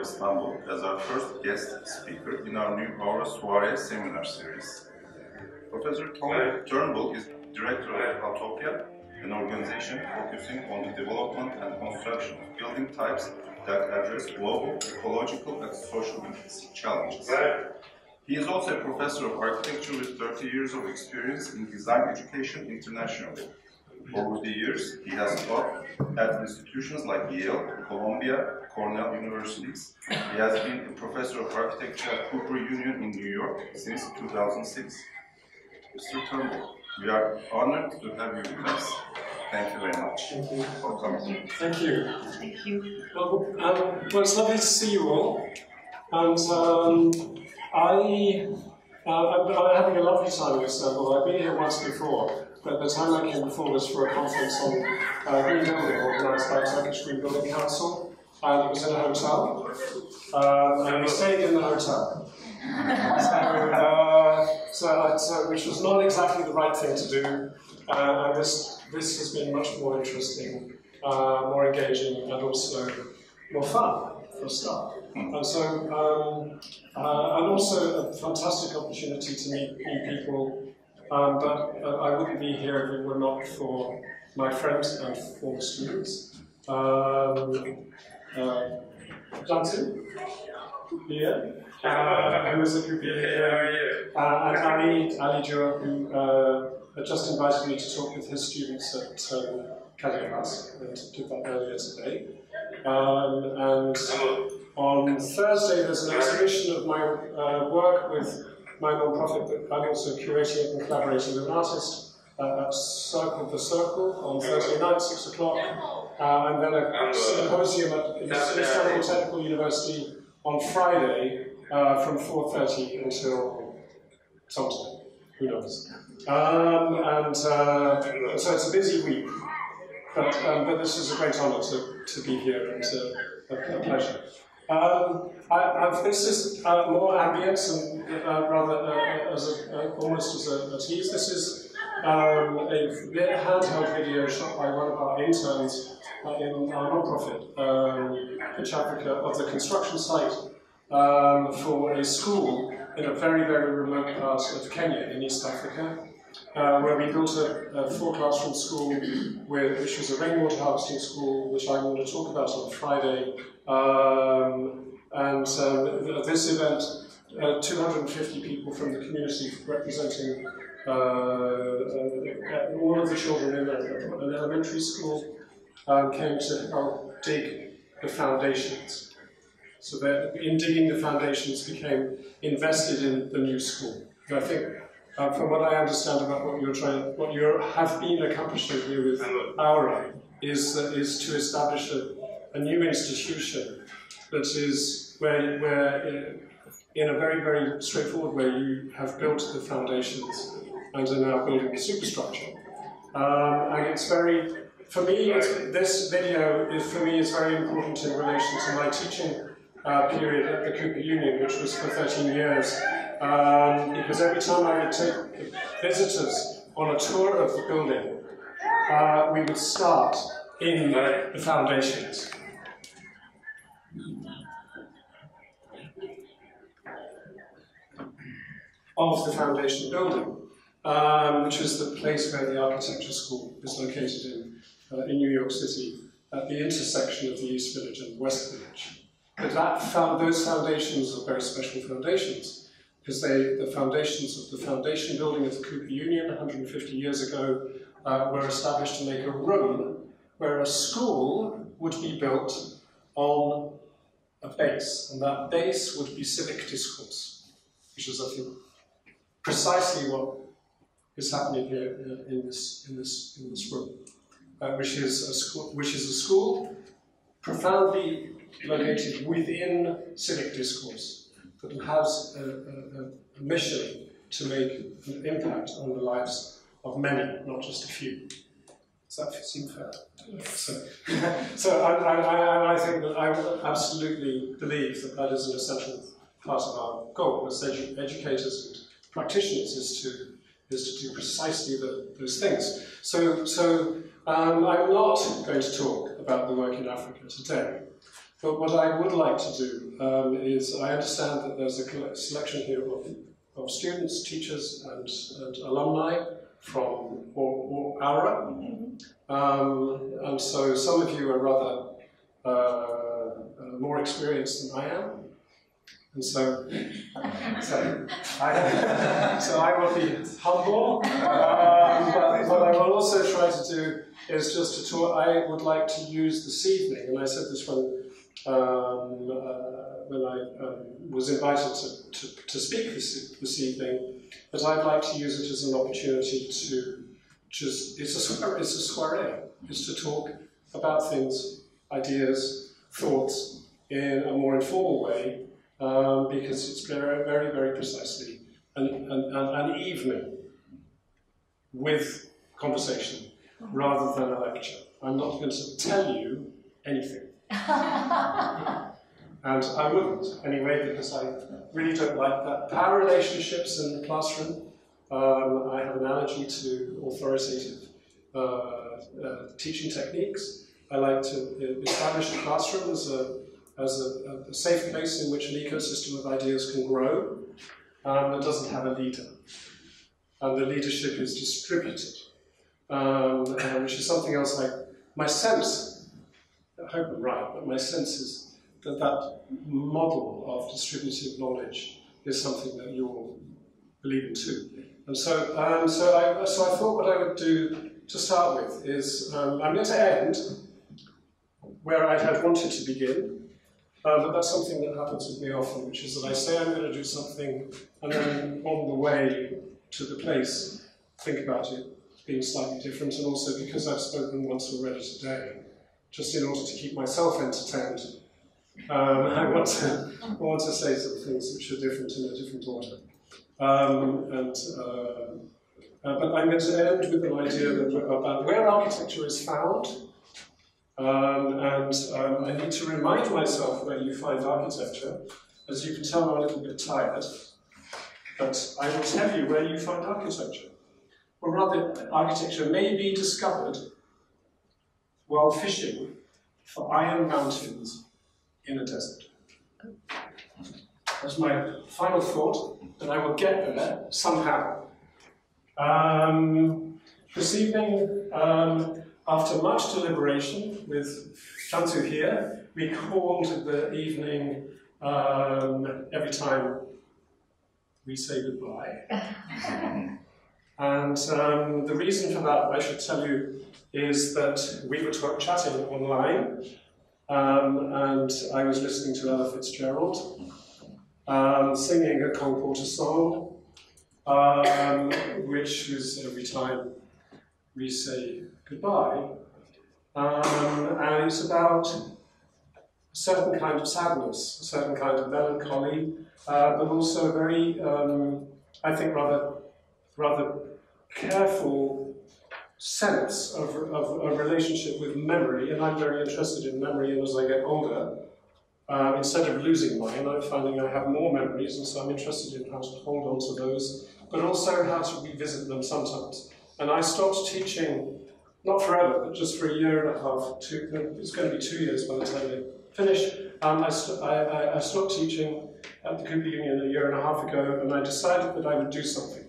AURA-İstanbul as our first guest speaker in our new AURA Suare seminar series. Professor Turnbull is Director of ATOPIA, an organization focusing on the development and construction of building types that address global, ecological, and social challenges. He is also a professor of architecture with 30 years of experience in design education internationally. Over the years, he has taught at institutions like Yale, Columbia, Cornell universities. He has been a professor of architecture at Cooper Union in New York since 2006. Mr. Turnbull, we are honored to have you with us. Thank you very much. Thank you. For coming. Thank you. Thank you. Well, it's lovely to see you all. And I'm having a lovely time in Istanbul. I've been here once before, but the time I came before was for a conference on green building organised by Turkish Green Building Council, and it was in a hotel, and we stayed in the hotel. Which was not exactly the right thing to do, and this has been much more interesting, more engaging, and also more fun for a start. And so, and also a fantastic opportunity to meet new people. But I wouldn't be here if it were not for my friends and former students. Jantu, here, who is a group here, and Ali Jura, who just invited me to talk with his students at catharsis, and did that earlier today. And on Thursday, there's an exhibition of my work with my non-profit, but I'm also curating and collaborating with an artist at The Circle on Thursday night, 6 o'clock, and then a symposium at Istanbul Technical University on Friday from 4:30 until sometime, who knows. So it's a busy week, but this is a great honour to be here, and a pleasure. This is more ambience and rather almost as a tease. This is a handheld video shot by one of our interns in our non-profit, PITCHAfrica, of the construction site for a school in a very, very remote part of Kenya in East Africa, where we built a 4-classroom school, which was a rainwater harvesting school, which I'm going to talk about on Friday. This event, 250 people from the community representing all of the children in an elementary school came to help dig the foundations. So that in digging the foundations became invested in the new school. And I think, from what I understand about what you have been accomplishing here with AURA, is to establish a new institution that is where in a very, very straightforward way, you have built the foundations and are now building the superstructure. And it's very, for me, this video is very important in relation to my teaching period at the Cooper Union, which was for 13 years. Because every time I would take visitors on a tour of the building, we would start in the foundations. Of the foundation building, which is the place where the architecture school is located in New York City, at the intersection of the East Village and West Village. But those foundations are very special foundations, because the foundations of the foundation building of the Cooper Union 150 years ago were established to make a room where a school would be built on a base, and that base would be civic discourse, which is, I think, precisely what is happening here in this room, which is a school profoundly located within civic discourse that has a mission to make an impact on the lives of many, not just a few. Does that seem fair? So I think that I absolutely believe that is an essential part of our goal as educators and practitioners is to do precisely those things. So I'm not going to talk about the work in Africa today. But what I would like to do is, I understand that there's a selection here of students, teachers, and alumni from AURA. And so some of you are rather more experienced than I am. And so I will be humble, but what I will also try to do is just to talk. I would like to use this evening, and I said this when I was invited to speak this evening, that I'd like to use it as an opportunity to just, it's a soiree, it's to talk about things, ideas, thoughts in a more informal way, because it's very, very, very precisely an evening with conversation rather than a lecture. I'm not going to tell you anything. And I wouldn't, anyway, because I really don't like that. Power relationships in the classroom, I have an allergy to authoritative teaching techniques. I like to establish a classroom as a safe place in which an ecosystem of ideas can grow that doesn't have a leader. And the leadership is distributed, which is something else like my sense, I hope I'm right, but my sense is that model of distributive knowledge is something that you all believe in too. And so I thought what I would do to start with is, I'm going to end where I had wanted to begin, but that's something that happens with me often, which is that I say I'm going to do something, and then on the way to the place, think about it being slightly different, and also because I've spoken once already today, just in order to keep myself entertained, I want to say some things which are different in a different order. But I'm going to end with an idea about where architecture is found, I need to remind myself where you find architecture. As you can tell, I'm a little bit tired, but I will tell you where you find architecture. Or rather, architecture may be discovered while fishing for iron mountains in a desert. That's my final thought, and I will get there somehow. This evening, after much deliberation with Shantu here, we called the evening every time we say goodbye. And the reason for that, I should tell you, is that we were chatting online, and I was listening to Ella Fitzgerald, singing a Cole Porter song, which is every time we say goodbye. And it's about a certain kind of sadness, a certain kind of melancholy, but also a very, I think, rather careful sense of a relationship with memory, and I'm very interested in memory, and as I get older, instead of losing mine, I'm finding I have more memories, and so I'm interested in how to hold on to those, but also how to revisit them sometimes. And I stopped teaching, not forever, but just for a year and a half, it's going to be 2 years by the time I finish. I stopped teaching at the Cooper Union a year and a half ago, and I decided that I would do something,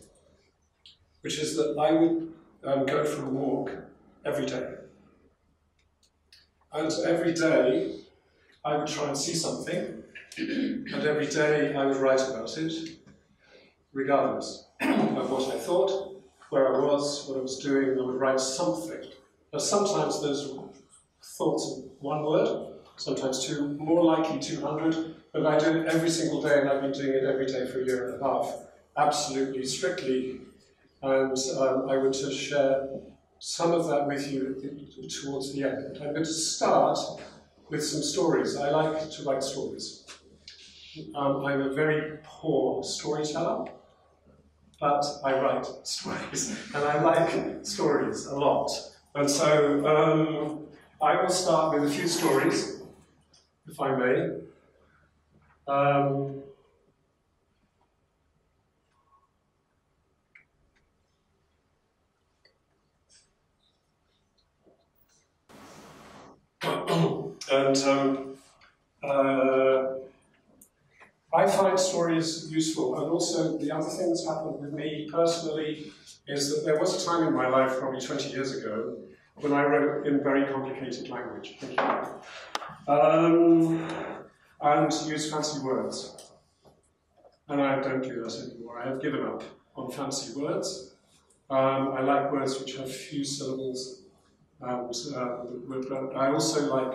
which is that I would go for a walk every day. And every day I would try and see something, and every day I would write about it, regardless of what I thought, where I was, what I was doing. I would write something. Now sometimes those thoughts in one word, sometimes two, more likely 200, but I do it every single day, and I've been doing it every day for a year and a half, absolutely, strictly. And I want to share some of that with you towards the end. I'm going to start with some stories. I like to write stories. I'm a very poor storyteller, but I write stories, and I like stories a lot. And so I will start with a few stories, if I may. I find stories useful, and also the other thing that's happened with me personally is that there was a time in my life, probably 20 years ago, when I wrote in very complicated language. And used fancy words. And I don't do that anymore. I have given up on fancy words. I like words which have few syllables. And but I also like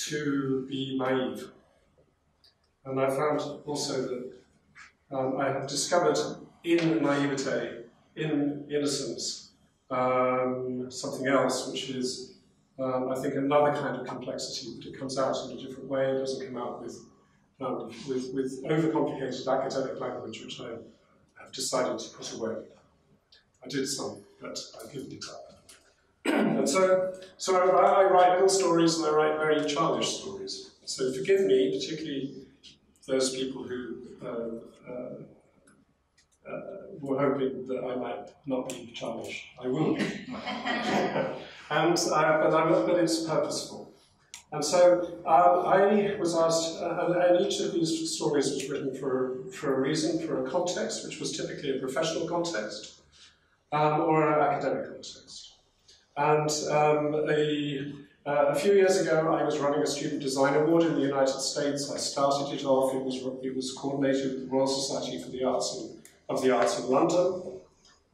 to be naive. And I found also that I have discovered in naivete, in innocence, something else, which is, I think, another kind of complexity, but it comes out in a different way. It doesn't come out with overcomplicated academic language, which I have decided to put away. I did some, but I've given it up. And so I write little stories, and I write very childish stories. So forgive me, particularly those people who were hoping that I might not be childish. I will be. But it's purposeful. And so I was asked, and each of these stories was written for a reason, for a context, which was typically a professional context or an academic context. And a few years ago, I was running a Student Design Award in the United States. I started it off. It was coordinated with the Royal Society for the Arts in London.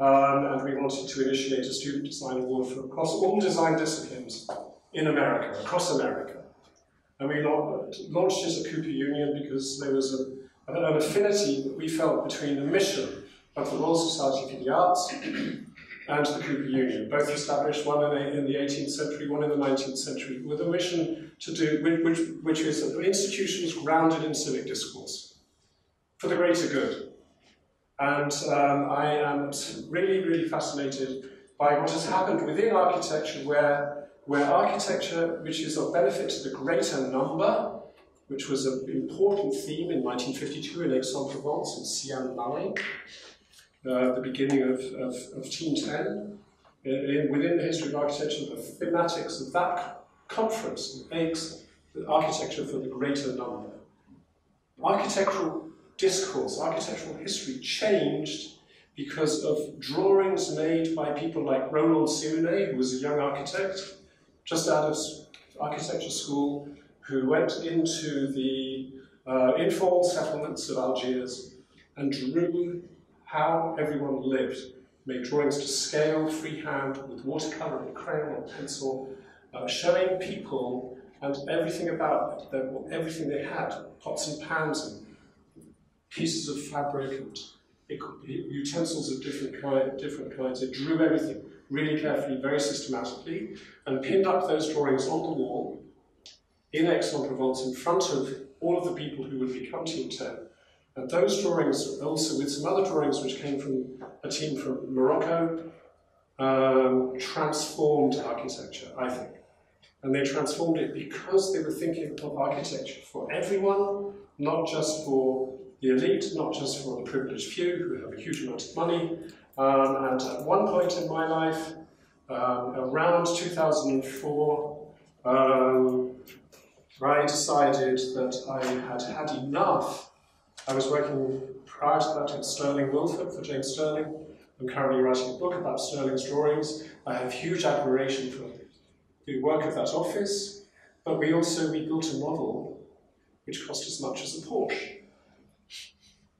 And we wanted to initiate a Student Design Award for across all design disciplines in America, across America. And we launched it at Cooper Union because there was an affinity that we felt between the mission of the Royal Society for the Arts and the Cooper Union, both established, one in the 18th century, one in the 19th century, with a mission to do, which is institutions grounded in civic discourse for the greater good. And I am really, really fascinated by what has happened within architecture, where architecture, which is of benefit to the greater number, which was an important theme in 1952 in Aix-en-Provence and Siam-Mali, the beginning of Team 10. Within the history of architecture, the thematics of that conference makes the architecture for the greater number. Architectural discourse, architectural history changed because of drawings made by people like Roland Simonnet, who was a young architect, just out of architecture school, who went into the informal settlements of Algiers and drew how everyone lived, made drawings to scale, freehand, with watercolour and crayon or pencil, showing people and everything about them, everything they had, pots and pans and pieces of fabric and utensils of different kinds. They drew everything really carefully, very systematically, and pinned up those drawings on the wall in Aix-en-Provence in front of all of the people who would become Team 10. And those drawings, also with some other drawings which came from a team from Morocco, transformed architecture, I think. And they transformed it because they were thinking of architecture for everyone, not just for the elite, not just for the privileged few who have a huge amount of money. And at one point in my life, around 2004, I decided that I had had enough. I was working prior to that at Sterling Wilford for James Sterling. I'm currently writing a book about Sterling's drawings. I have huge admiration for the work of that office, but we built a model which cost as much as a Porsche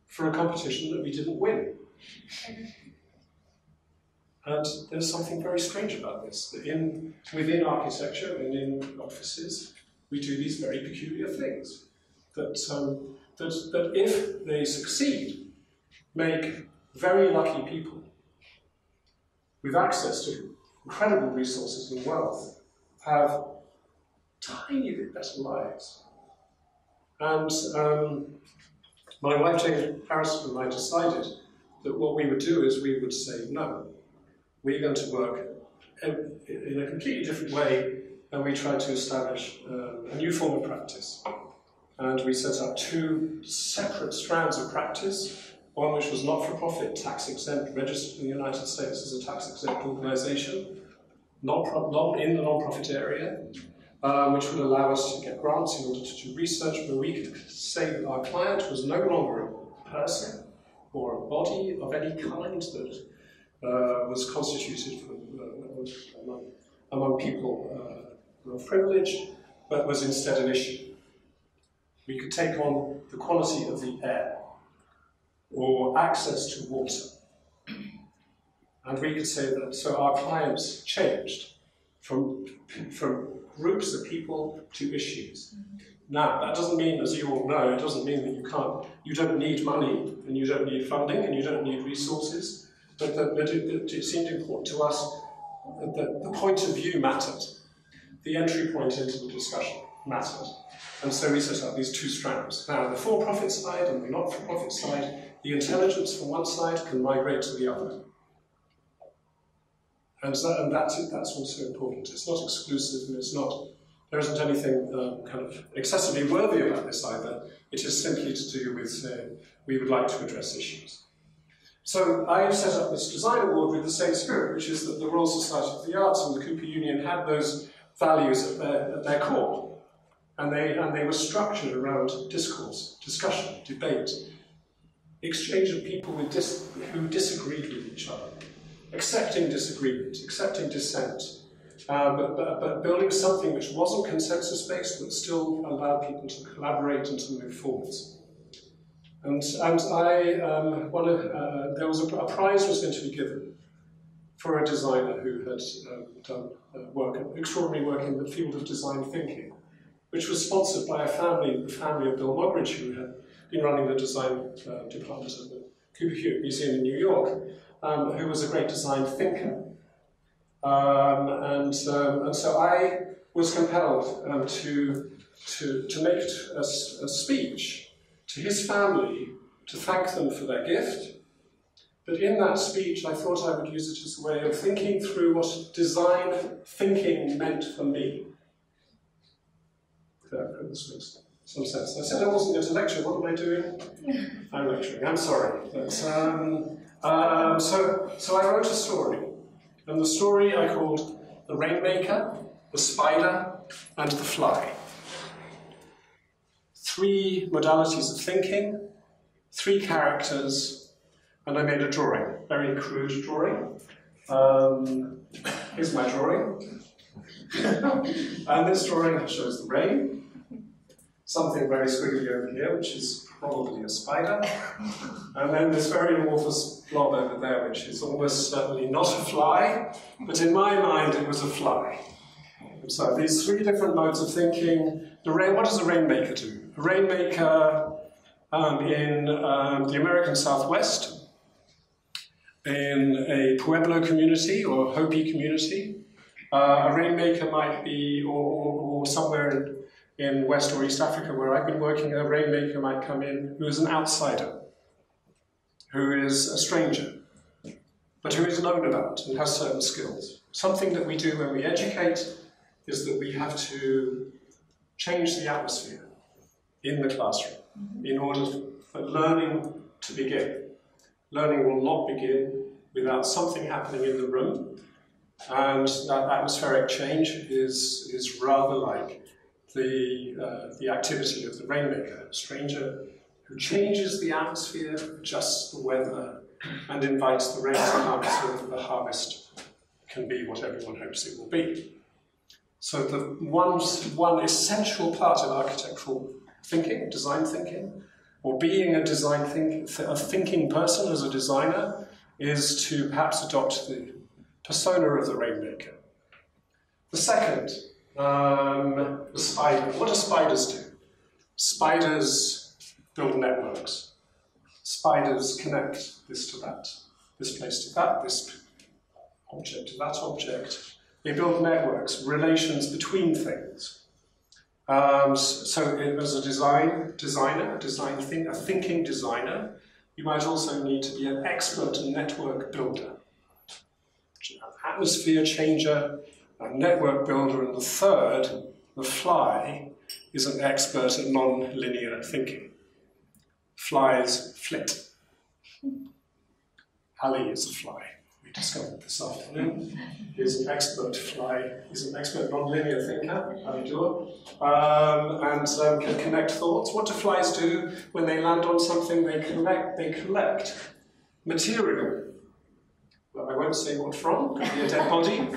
for a competition that we didn't win. And there's something very strange about this, that within architecture and in offices, we do these very peculiar things that if they succeed, make very lucky people with access to incredible resources and wealth have tiny bit better lives. And my wife Jane Harrison and I decided that what we would do is we would say, no, we're going to work in a completely different way, and we tried to establish a new form of practice. And we set up two separate strands of practice, one which was not-for-profit, tax-exempt, registered in the United States as a tax-exempt organization, not in the non-profit area, which would allow us to get grants in order to do research, where we could say that our client was no longer a person or a body of any kind that was constituted among people of privilege, but was instead an issue. We could take on the quality of the air, or access to water. And we could say that, so our clients changed from groups of people to issues. Now, that doesn't mean, as you all know, it doesn't mean that you don't need money, and you don't need funding, and you don't need resources, but it seemed important to us that the point of view mattered. The entry point into the discussion mattered. And so we set up these two strands. Now, the for-profit side and the not-for-profit side, the intelligence from one side can migrate to the other. And that's also important. It's not exclusive, and there isn't anything kind of excessively worthy about this either. It is simply to do with, we would like to address issues. So I set up this design award with the same spirit, which is that the Royal Society of the Arts and the Cooper Union had those values at their core. And they were structured around discourse, discussion, debate, exchange of people who disagreed with each other, accepting disagreement, accepting dissent, but building something which wasn't consensus-based, but still allowed people to collaborate and to move forwards. And there was a prize was going to be given for a designer who had done extraordinary work in the field of design thinking, which was sponsored by the family of Bill Moggridge, who had been running the design department at the Cooper Hewitt Museum in New York, who was a great design thinker. And so I was compelled to make a speech to his family to thank them for their gift. But in that speech, I thought I would use it as a way of thinking through what design thinking meant for me. This makes some sense. I said I wasn't going to lecture. What am I doing? I'm lecturing. I'm sorry. But, so I wrote a story. And the story I called The Rainmaker, The Spider, and The Fly. 3 modalities of thinking, 3 characters, and I made a drawing, very crude drawing. Here's my drawing. And this drawing shows the rain. Something very squiggly over here, which is probably a spider. And then this very amorphous blob over there, which is almost certainly not a fly, but in my mind it was a fly. And so these 3 different modes of thinking. What does a rainmaker do? A rainmaker in the American Southwest, in a Pueblo community or Hopi community, a rainmaker might be, or somewhere in West or East Africa where I've been working, a rainmaker might come in who is an outsider, who is a stranger, but who is known about and has certain skills. Something that we do when we educate is that we have to change the atmosphere in the classroom in order for learning to begin. Learning will not begin without something happening in the room, and that atmospheric change is rather like the activity of the rainmaker, a stranger who changes the atmosphere, adjusts the weather, and invites the rain to come so that the harvest can be what everyone hopes it will be. So the one essential part of architectural thinking, design thinking, or being a thinking person as a designer, is to perhaps adopt the persona of the rainmaker. The second, the spider. What do spiders do? Spiders build networks. Spiders connect this to that, this place to that, this object to that object. They build networks, relations between things. So as a designer, a thinking designer, you might also need to be an expert network builder, atmosphere changer, a network builder, and the third, the fly, is an expert at non-linear thinking. Flies flit. Ali is a fly. We discovered this afternoon. He's an expert he's an expert non-linear thinker, and can connect thoughts. What do flies do when they land on something? They collect material. Well, I won't say what from, could be a dead body.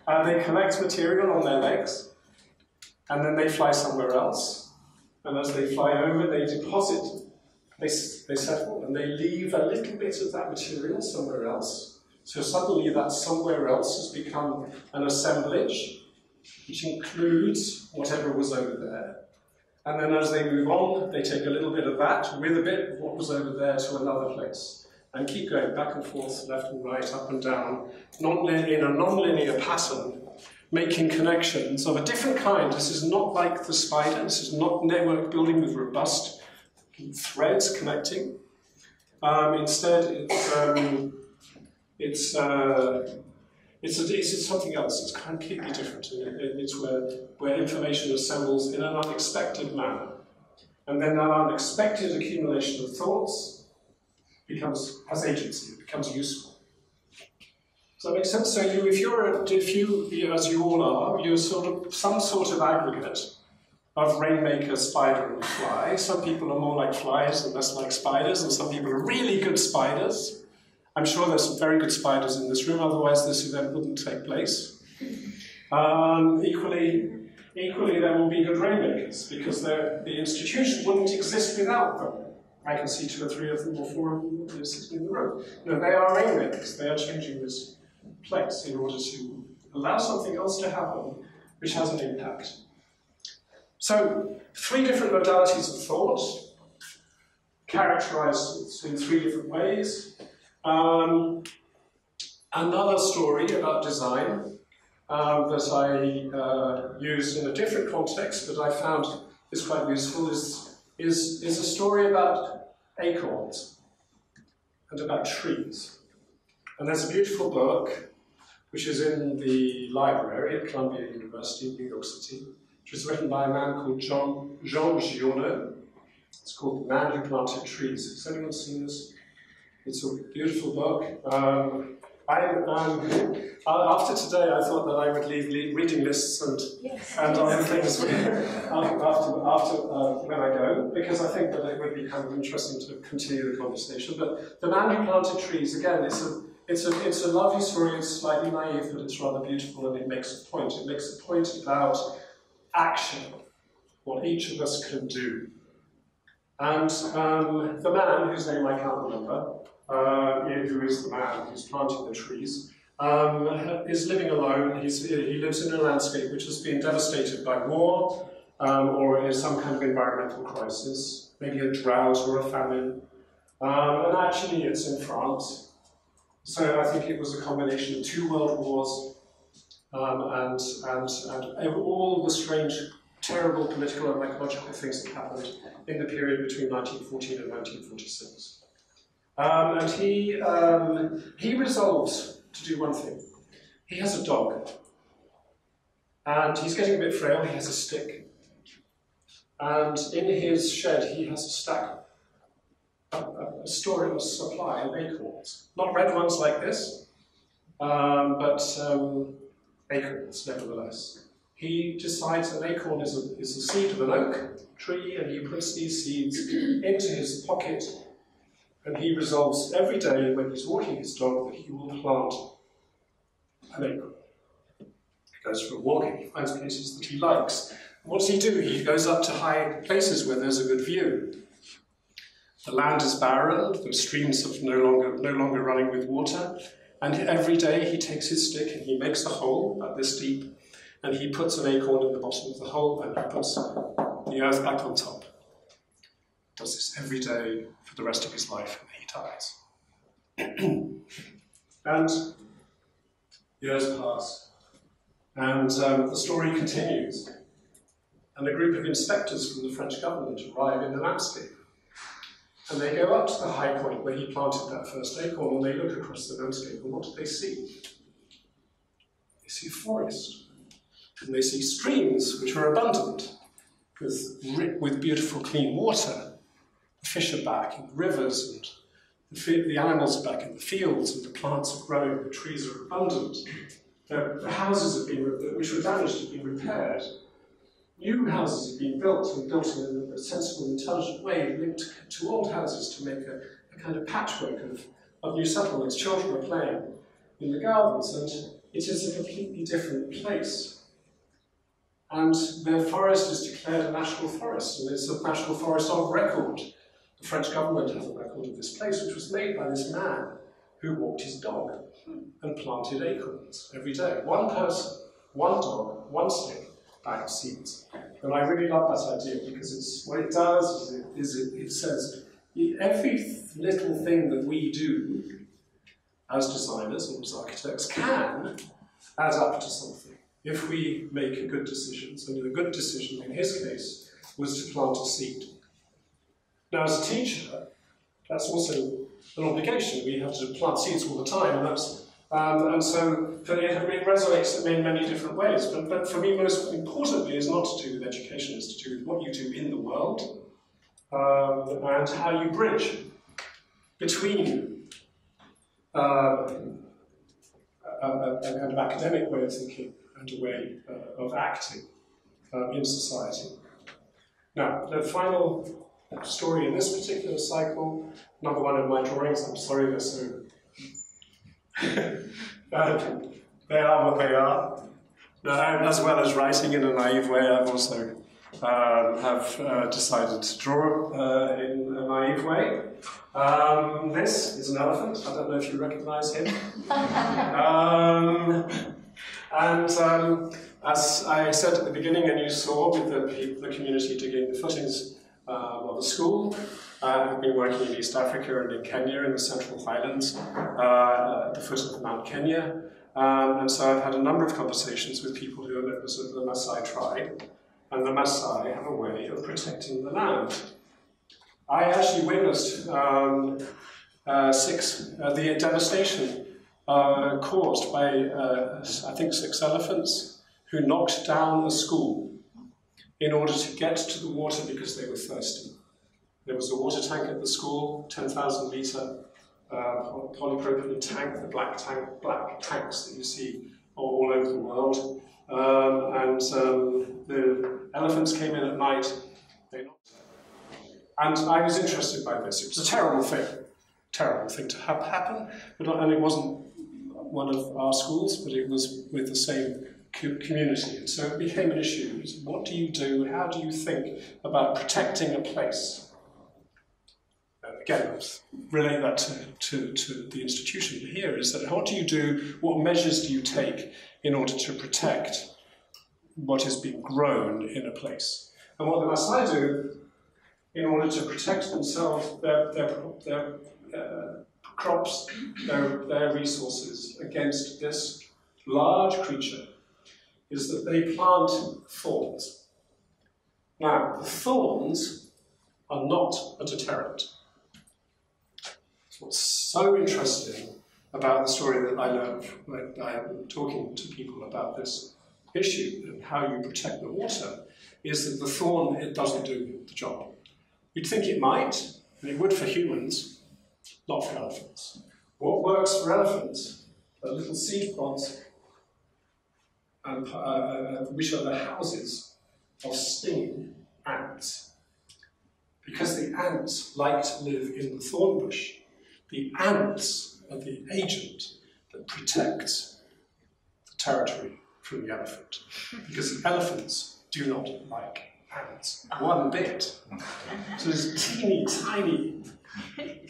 And they collect material on their legs, and then they fly somewhere else. And as they fly over, they deposit. They settle, and they leave a little bit of that material somewhere else. So suddenly that somewhere else has become an assemblage, which includes whatever was over there. And then as they move on, they take a little bit of that with a bit of what was over there to another place. And keep going back and forth, left and right, up and down, in a non-linear pattern, making connections of a different kind. This is not like the spider. This is not network building with robust threads connecting. Instead, it's something else. It's completely different. It's where information assembles in an unexpected manner, and then that unexpected accumulation of thoughts has agency. It becomes useful. Does that make sense? So if you, as you all are, you're some sort of aggregate of rainmaker, spider, and fly. Some people are more like flies and less like spiders, and some people are really good spiders. I'm sure there's some very good spiders in this room, otherwise this event wouldn't take place. Equally, there will be good rainmakers, because the institution wouldn't exist without them. I can see 2 or 3 of them, or 4 of them sitting in the room. No, they are rainmakers. They are changing this place in order to allow something else to happen, which has an impact. So, 3 different modalities of thought, characterized in 3 different ways. Another story about design that I used in a different context, but I found is quite useful, is a story about acorns and about trees. And there's a beautiful book, which is in the library at Columbia University in New York City, which was written by a man called Jean Giono. It's called The Man Who Planted Trees. Has anyone seen this? It's a beautiful book. After today, I thought that I would leave reading lists and other things after when I go, because I think that it would be kind of interesting to continue the conversation. But The Man Who Planted Trees, again, it's a lovely story. It's slightly naive, but it's rather beautiful, and it makes a point. It makes a point about action, what each of us can do. And the man, whose name I can't remember, who is the man who's planting the trees, is living alone. He lives in a landscape which has been devastated by war, or in some kind of environmental crisis, maybe a drought or a famine. And actually it's in France. So I think it was a combination of 2 world wars and all the strange, terrible political and ecological things that happened in the period between 1914 and 1946. And he resolves to do one thing. He has a dog, and he's getting a bit frail. He has a stick, and in his shed he has a stack, a supply of acorns. Not red ones like this, but acorns nevertheless. He decides an acorn is a seed of an oak tree, and he puts these seeds into his pocket. And he resolves every day when he's walking his dog that he will plant an acorn. He goes for a walk and he finds places that he likes. And what does he do? He goes up to high places where there's a good view. The land is barren, the streams are no longer running with water, and every day he takes his stick and he makes a hole about this deep, and he puts an acorn in the bottom of the hole, and he puts the earth back on top. Does this every day for the rest of his life, and he dies. And years pass, and the story continues. And a group of inspectors from the French government arrive in the landscape. And they go up to the high point where he planted that first acorn, and they look across the landscape, and what do they see? They see a forest. And they see streams which are abundant, with beautiful clean water. The fish are back in the rivers, and the animals are back in the fields, and the plants are growing, the trees are abundant. The houses which were damaged have been repaired. New houses have been built, and built in a sensible, intelligent way, linked to old houses to make a kind of patchwork of new settlements. Children are playing in the gardens, and it is a completely different place. And the forest is declared a national forest, and it's a national forest of record. The French government has a record of this place, which was made by this man who walked his dog and planted acorns every day. One person, one dog, one stick, bag of seeds. And I really love that idea, because it's, what it does is it says every little thing that we do as designers and as architects can add up to something if we make good decisions. And a good decision in his case was to plant a seed. Now, as a teacher, that's also an obligation. We have to plant seeds all the time, and that's so it resonates in many different ways. But for me, most importantly, is not to do with education; it's to do with what you do in the world and how you bridge between a kind of academic way of thinking and a way of acting in society. Now, the final story in this particular cycle, number one in my drawings, I'm sorry they're so... they are what they are. As well as writing in a naive way, I've also decided to draw in a naive way. This is an elephant. I don't know if you recognize him. As I said at the beginning, and you saw with the community digging the footings of the school, I've been working in East Africa and in Kenya, in the Central Highlands, at the foot of Mount Kenya. And so I've had a number of conversations with people who are members of the Maasai tribe, and the Maasai have a way of protecting the land. I actually witnessed the devastation caused by, I think, 6 elephants who knocked down a school in order to get to the water because they were thirsty. There was a water tank at the school, 10,000-litre polypropylene tank, the black tanks that you see all over the world. The elephants came in at night. They knocked. And I was interested by this. It was a terrible thing to have happen. And it wasn't one of our schools, but it was with the same community. And so it became an issue. What do you do? How do you think about protecting a place? Again, let's relate that to the institution here, is that what do you do, what measures do you take in order to protect what is being grown in a place? And what the Maasai do in order to protect themselves, their crops, their resources against this large creature, is that they plant thorns. Now, the thorns are not a deterrent. What's so interesting about the story that I love when I'm talking to people about this issue and how you protect the water is that the thorn, it doesn't do the job. You'd think it might, and it would for humans, not for elephants. What works for elephants are little seed pods, which are the houses of stinging ants. Because the ants like to live in the thorn bush. The ants are the agent that protects the territory from the elephant. Because the elephants do not like ants one bit. So this teeny tiny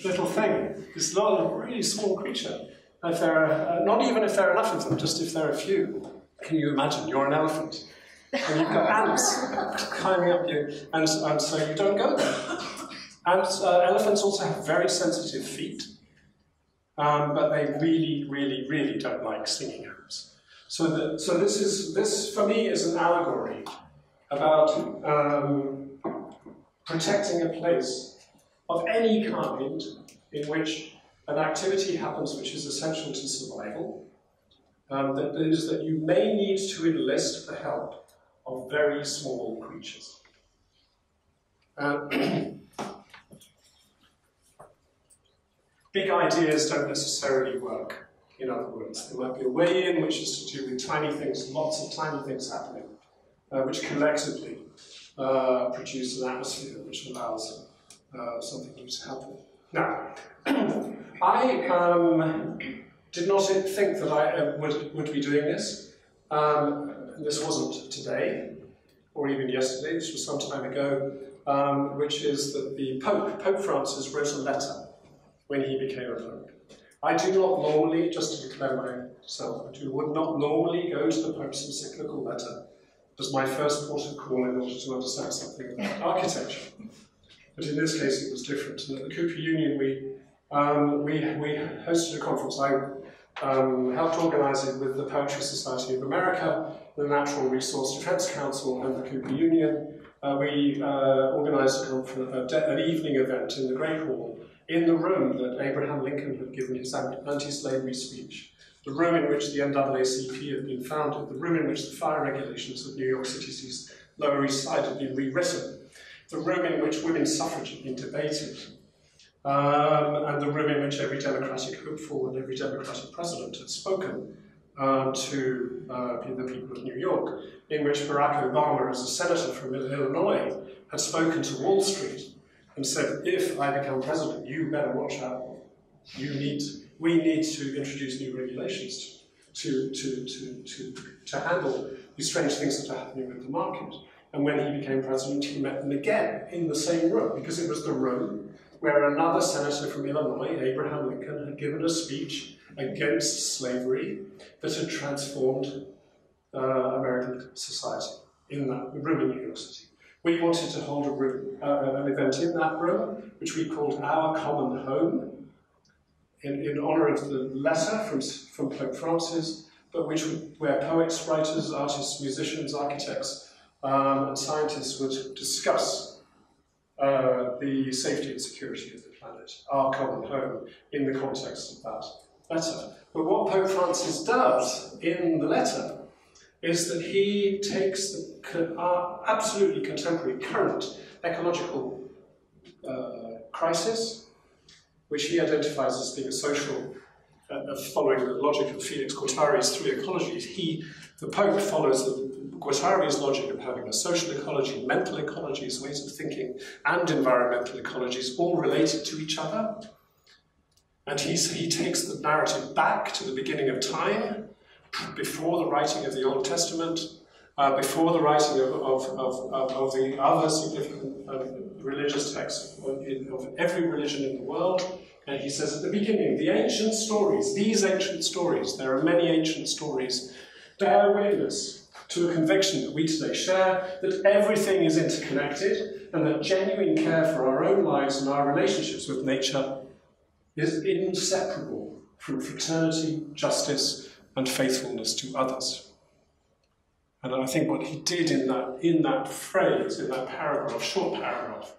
little thing, this little really small creature, if they're, not even if there are enough of them, just if there are a few. Can you imagine, you're an elephant, and you've got ants climbing up you, and so you don't go there. And elephants also have very sensitive feet, but they really don't like stinging ants. So this for me is an allegory about protecting a place of any kind in which an activity happens which is essential to survival. That is that you may need to enlist the help of very small creatures. big ideas don't necessarily work, in other words. There might be a way in which is to do with tiny things, lots of tiny things happening, which collectively produce an atmosphere which allows something to happen. Now, I did not think that I would be doing this. This wasn't today, or even yesterday, this was some time ago, which is that the Pope Francis, wrote a letter when he became a Pope. I do not normally, just to declare myself, would not normally go to the Pope's encyclical letter as my first port of call in order to understand something about architecture. But in this case it was different. And at the Cooper Union we hosted a conference. I helped organise it with the Poetry Society of America, the Natural Resource Defence Council and the Cooper Union. We organised an evening event in the Great Hall, in the room that Abraham Lincoln had given his anti-slavery speech, the room in which the NAACP had been founded, the room in which the fire regulations of New York City's Lower East Side had been rewritten, the room in which women's suffrage had been debated, and the room in which every democratic hopeful and every democratic president had spoken to the people of New York, in which Barack Obama, as a senator from Illinois, had spoken to Wall Street and said, if I become president, you better watch out. We need to introduce new regulations to handle these strange things that are happening with the market. And when he became president, he met them again in the same room, because it was the room where another senator from Illinois, Abraham Lincoln, had given a speech against slavery that had transformed American society, in that room in New York City. We wanted to hold an event in that room, which we called Our Common Home, in honour of the letter from Pope Francis, but where poets, writers, artists, musicians, architects, and scientists would discuss the safety and security of the planet, our common home, in the context of that letter. But what Pope Francis does in the letter is that he takes the absolutely contemporary current ecological crisis, which he identifies as being a social, following the logic of Felix Guattari's three ecologies. The Pope follows Guattari's logic of having a social ecology, mental ecologies, ways of thinking, and environmental ecologies, all related to each other. And he takes the narrative back to the beginning of time, before the writing of the Old Testament, before the writing of the other significant religious texts of every religion in the world. And he says at the beginning, the ancient stories, these ancient stories, there are many ancient stories, bear witness to a conviction that we today share, that everything is interconnected, and that genuine care for our own lives and our relationships with nature is inseparable from fraternity, justice, and faithfulness to others. And I think what he did in that phrase, in that paragraph, short paragraph,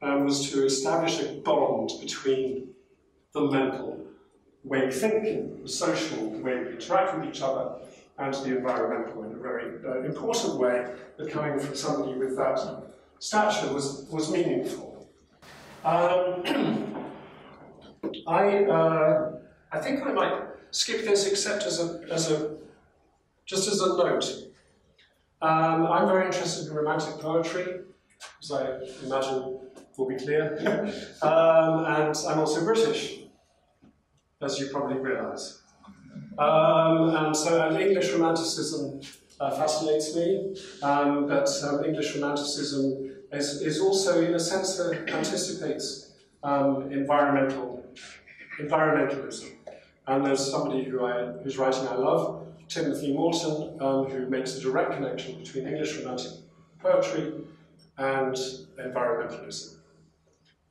was to establish a bond between the mental way we think, the social way we interact with each other, and the environmental in a very important way that coming from somebody with that stature was meaningful. I think I might skip this, except just as a note. I'm very interested in romantic poetry, as I imagine will be clear, and I'm also British, as you probably realise. And English romanticism fascinates me, but English romanticism is also, in a sense, anticipates environmentalism. And there's somebody whose writing I love, Timothy Morton, who makes a direct connection between English romantic poetry and environmentalism.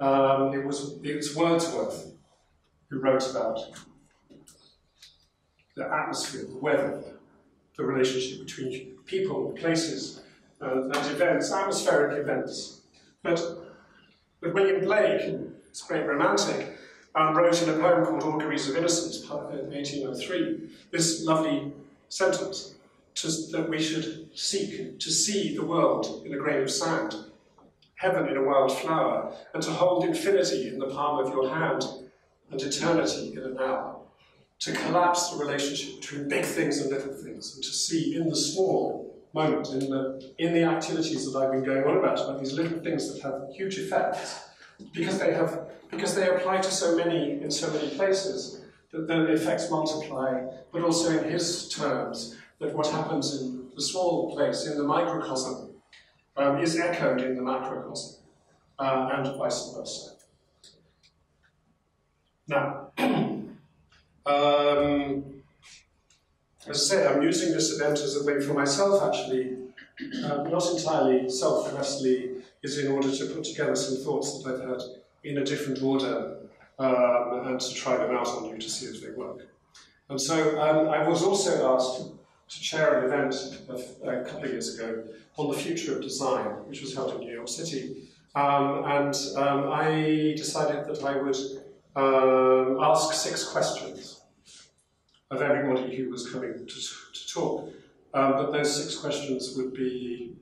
It was Wordsworth who wrote about the atmosphere, the weather, the relationship between people, places, and events, atmospheric events. But William Blake, this great romantic, wrote in a poem called Auguries of Innocence, in 1803, this lovely sentence, that we should seek to see the world in a grain of sand, heaven in a wild flower, and to hold infinity in the palm of your hand, and eternity in an hour, to collapse the relationship between big things and little things, and to see in the small moment, in the activities that I've been going on about these little things that have huge effects, because they apply to so many in so many places, that the effects multiply, but also in his terms, that what happens in the small place, in the microcosm, is echoed in the macrocosm, and vice versa. Now, as I say, I'm using this event as a way for myself, actually, not entirely selflessly, is in order to put together some thoughts that I've had in a different order, and to try them out on you to see if they work. And so I was also asked to chair an event a couple of years ago on the future of design, which was held in New York City. I decided that I would ask 6 questions of everybody who was coming to talk. But those 6 questions would be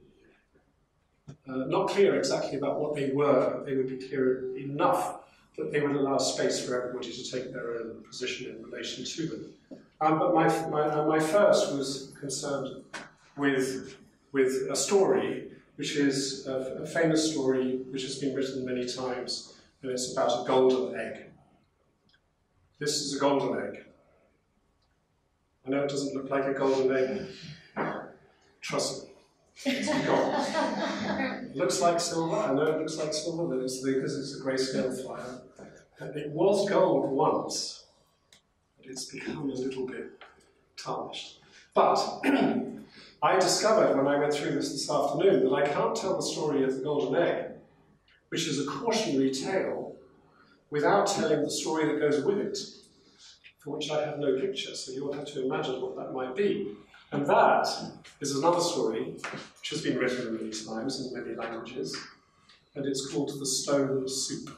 not clear exactly about what they were, but they would be clear enough that they would allow space for everybody to take their own position in relation to them. But my first was concerned with a story, which is a famous story which has been written many times, and it's about a golden egg. This is a golden egg. I know it doesn't look like a golden egg. Trust me, it's gold. It looks like silver. I know it looks like silver, but it's because it's a grayscale flyer. It was gold once, but it's become a little bit tarnished. But I discovered when I went through this afternoon that I can't tell the story of the golden egg, which is a cautionary tale, without telling the story that goes with it, for which I have no picture, so you'll have to imagine what that might be. And that is another story which has been written many times in many languages, and it's called The Stone Soup.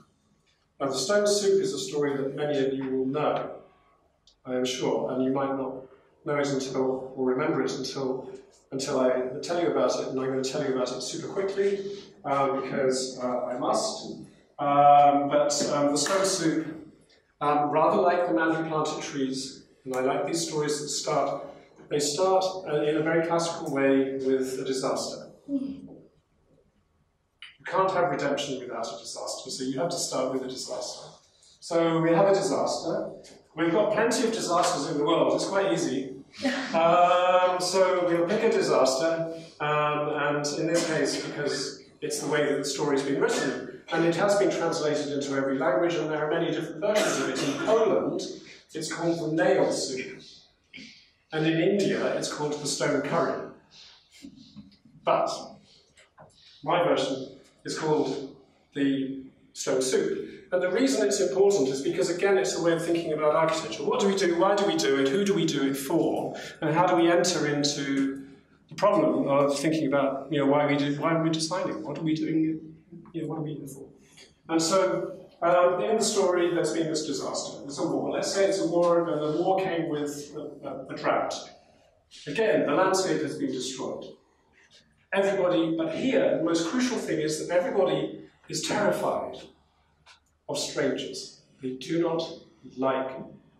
Now, The Stone Soup is a story that many of you will know, I am sure, and you might not know it until, or remember it until I tell you about it, and I'm going to tell you about it super quickly, because I must. But The Stone Soup, rather like The Man Who Planted Trees, and I like these stories that start in a very classical way with a disaster. You can't have redemption without a disaster, so you have to start with a disaster. So we have a disaster. We've got plenty of disasters in the world, it's quite easy. So we'll pick a disaster, and in this case, because it's the way that the story's been written, and it has been translated into every language, and there are many different versions of it. In Poland, it's called the nail soup. And in India, it's called the stone curry. But my version is called the stone soup. And the reason it's important is because, again, it's a way of thinking about architecture. What do we do? Why do we do it? Who do we do it for? And how do we enter into the problem of thinking about, why are we designing? What are we doing? What are we here for? And so, in the story, there's been this disaster. There's a war. Let's say it's a war, and the war came with a drought. Again, the landscape has been destroyed. Everybody, but here, the most crucial thing is that everybody is terrified of strangers. They do not like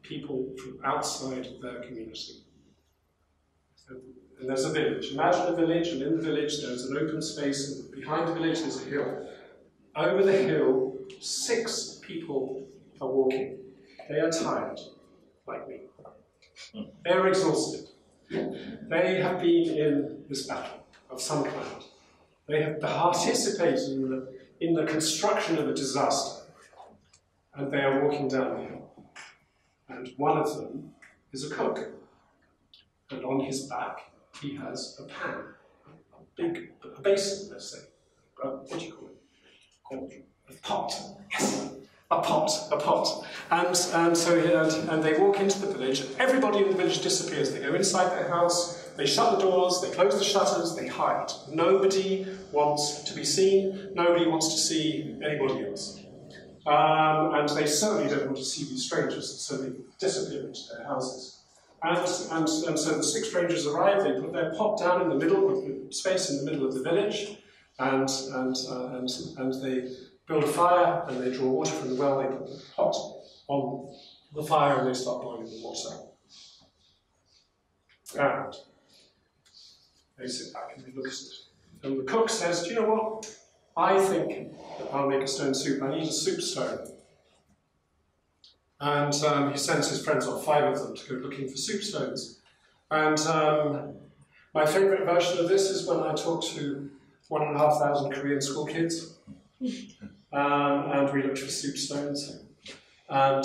people from outside their community. And there's a village. Imagine a village, and in the village there's an open space, and behind the village there's a hill. Over the hill, 6 people are walking. They are tired, like me. They're exhausted. They have been in this battle of some kind. They have participated in the construction of a disaster, and they are walking down the hill. And one of them is a cook, and on his back he has a pan, a basin, let's say. What do you call it? A pot. Yes, a pot. And they walk into the village. Everybody in the village disappears. They go inside their house. They shut the doors. They close the shutters. They hide. Nobody wants to be seen. Nobody wants to see anybody else. And they certainly don't want to see these strangers. So they disappear into their houses. And so the 6 strangers arrive. They put their pot down in the middle of the space in the middle of the village. And they build a fire, and they draw water from the well, they put the pot on the fire and they start boiling the water. And they sit back and they look at it. And the cook says, do you know what? I think that I'll make a stone soup. I need a soup stone. And he sends his friends off, 5 of them, to go looking for soup stones. And my favourite version of this is when I talk to 1,500 Korean school kids. And we looked for soup stones. And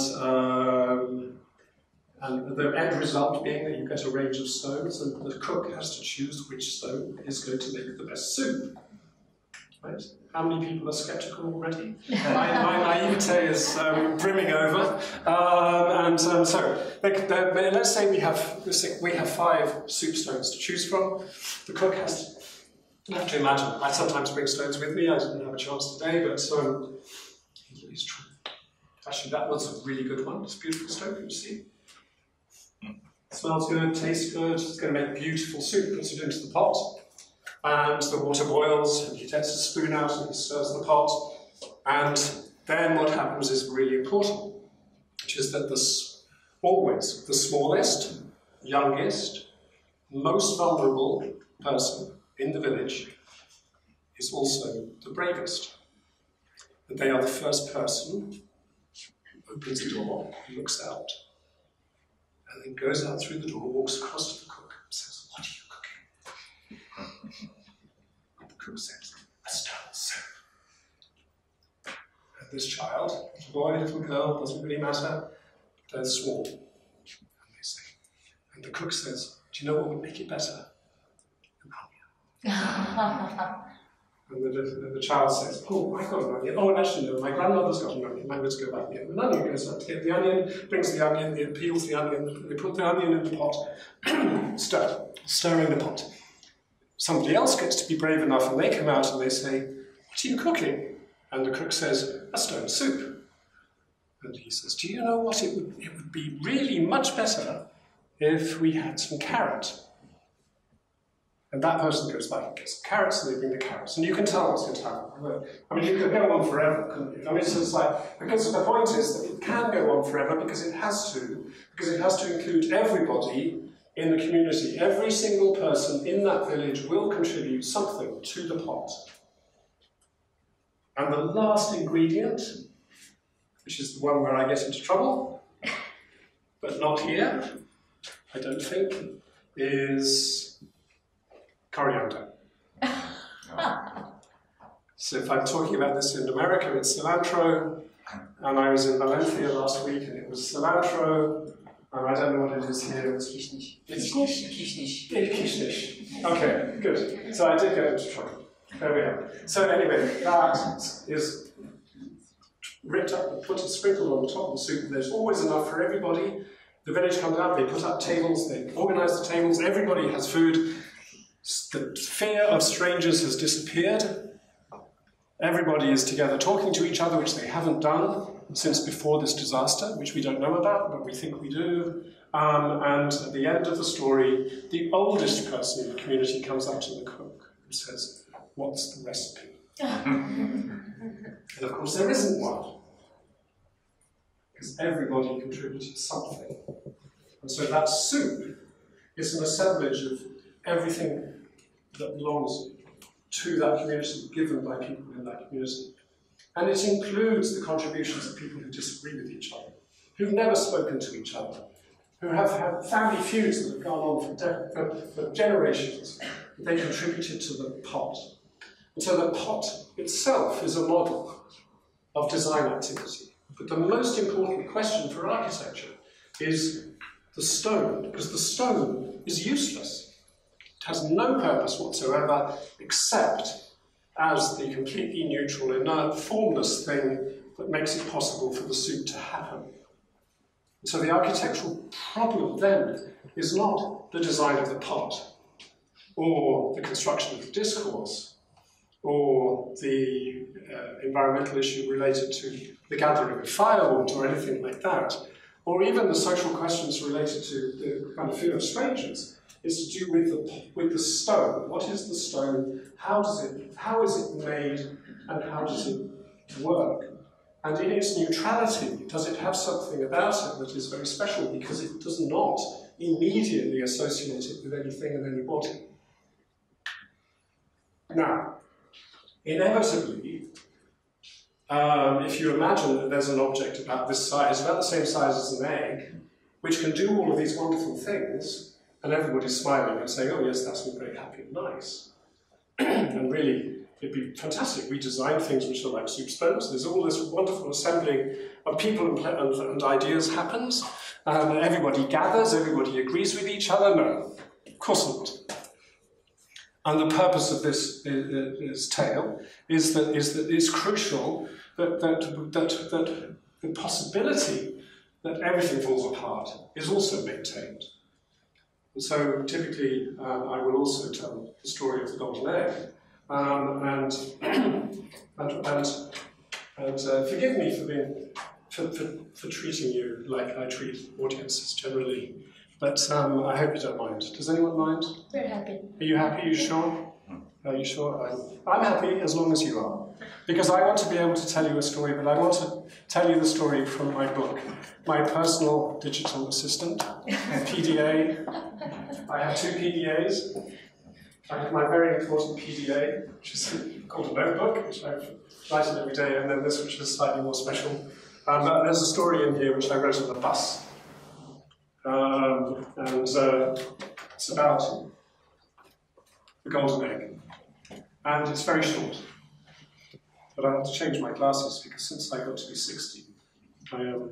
the end result being that you get a range of stones, and the cook has to choose which stone is going to make the best soup. Right? How many people are sceptical already? my naivete is brimming over. So let's say we have 5 soup stones to choose from. The cook has to. You have to imagine. I sometimes bring stones with me. I didn't have a chance today, but it's true. Actually, that was a really good one. It's a beautiful stone. Can you see? Smells good, tastes good. It's going to make beautiful soup. Puts it into the pot. And the water boils, and he takes a spoon out and he stirs the pot. And then what happens is really important, which is that always the smallest, youngest, most vulnerable person in the village is also the bravest. And they are the first person who opens the door, looks out, and then goes out through the door, walks across to the cook, and says, "What are you cooking?" And the cook says, "A stone soup." And this child, little boy, little girl, doesn't really matter, they're small. And they say, and the cook says, "Do you know what would make it better?" An onion. And the child says, "Oh, I got an onion. Oh, and actually, no, my grandmother's got an onion. I'm going to go back and get an onion." Goes out to get the onion, brings the onion, they peels the onion, they put the onion in the pot, stirring the pot. Somebody else gets to be brave enough and they come out and they say, "What are you cooking?" And the cook says, "A stone soup." And he says, "Do you know what? It would be really much better if we had some carrot." And that person goes back and gets some carrots, and they bring the carrots. And you can tell what's going to happen. I mean, you could go on forever, couldn't you? I mean, it's just like, because the point is that it can go on forever because it has to include everybody in the community. Every single person in that village will contribute something to the pot. And the last ingredient, which is the one where I get into trouble, but not here, I don't think, is coriander. So if I'm talking about this in America, it's cilantro, and I was in Valencia last week, and it was cilantro, and I don't know what it is here. It's kishnish. It's kishnish. Kishnish. Okay, good. So I did get into trouble. There we are. So anyway, that is ripped up and put a sprinkle on the top of the soup. There's always enough for everybody. The village comes out, they put up tables, they organize the tables, everybody has food. The fear of strangers has disappeared. Everybody is together talking to each other, which they haven't done since before this disaster, which we don't know about, but we think we do. And at the end of the story, the oldest person in the community comes up to the cook and says, "What's the recipe?" And of course there isn't one, because everybody contributed something. And so that soup is an assemblage of everything that belongs to that community, given by people in that community. And it includes the contributions of people who disagree with each other, who've never spoken to each other, who have had family feuds that have gone on for generations. They contributed to the pot. And so the pot itself is a model of design activity. But the most important question for architecture is the stone, because the stone is useless. It has no purpose whatsoever except as the completely neutral, inert, formless thing that makes it possible for the soup to happen. And so the architectural problem then is not the design of the pot, or the construction of the discourse, or the environmental issue related to the gathering of firewood or anything like that, or even the social questions related to the kind of fear of strangers. Is to do with the stone. What is the stone? How is it made? And how does it work? And in its neutrality, does it have something about it that is very special because it does not immediately associate it with anything and anybody? Now, inevitably, if you imagine that there's an object about this size, about the same size as an egg, which can do all of these wonderful things, and everybody's smiling and saying, oh yes, that's all very happy and nice. And really, it'd be fantastic. We design things which are like soup spoons. There's all this wonderful assembling of people and ideas happens. Everybody gathers, everybody agrees with each other. No, of course not. And the purpose of this tale is that it's crucial that the possibility that everything falls apart is also maintained. And so typically, I will also tell the story of the golden egg. And forgive me for treating you like I treat audiences generally, but I hope you don't mind. Does anyone mind? We're happy. Are you happy? Are you sure? Are you sure? I'm happy as long as you are. Because I want to be able to tell you a story, but I want to tell you the story from my book. My personal digital assistant, PDA. I have 2 PDAs. I have my very important PDA, which is called a notebook, which I write in every day, and then this, which is slightly more special. There's a story in here which I wrote on the bus. It's about the golden egg. And it's very short. But I have to change my glasses because since I got to be 60, I am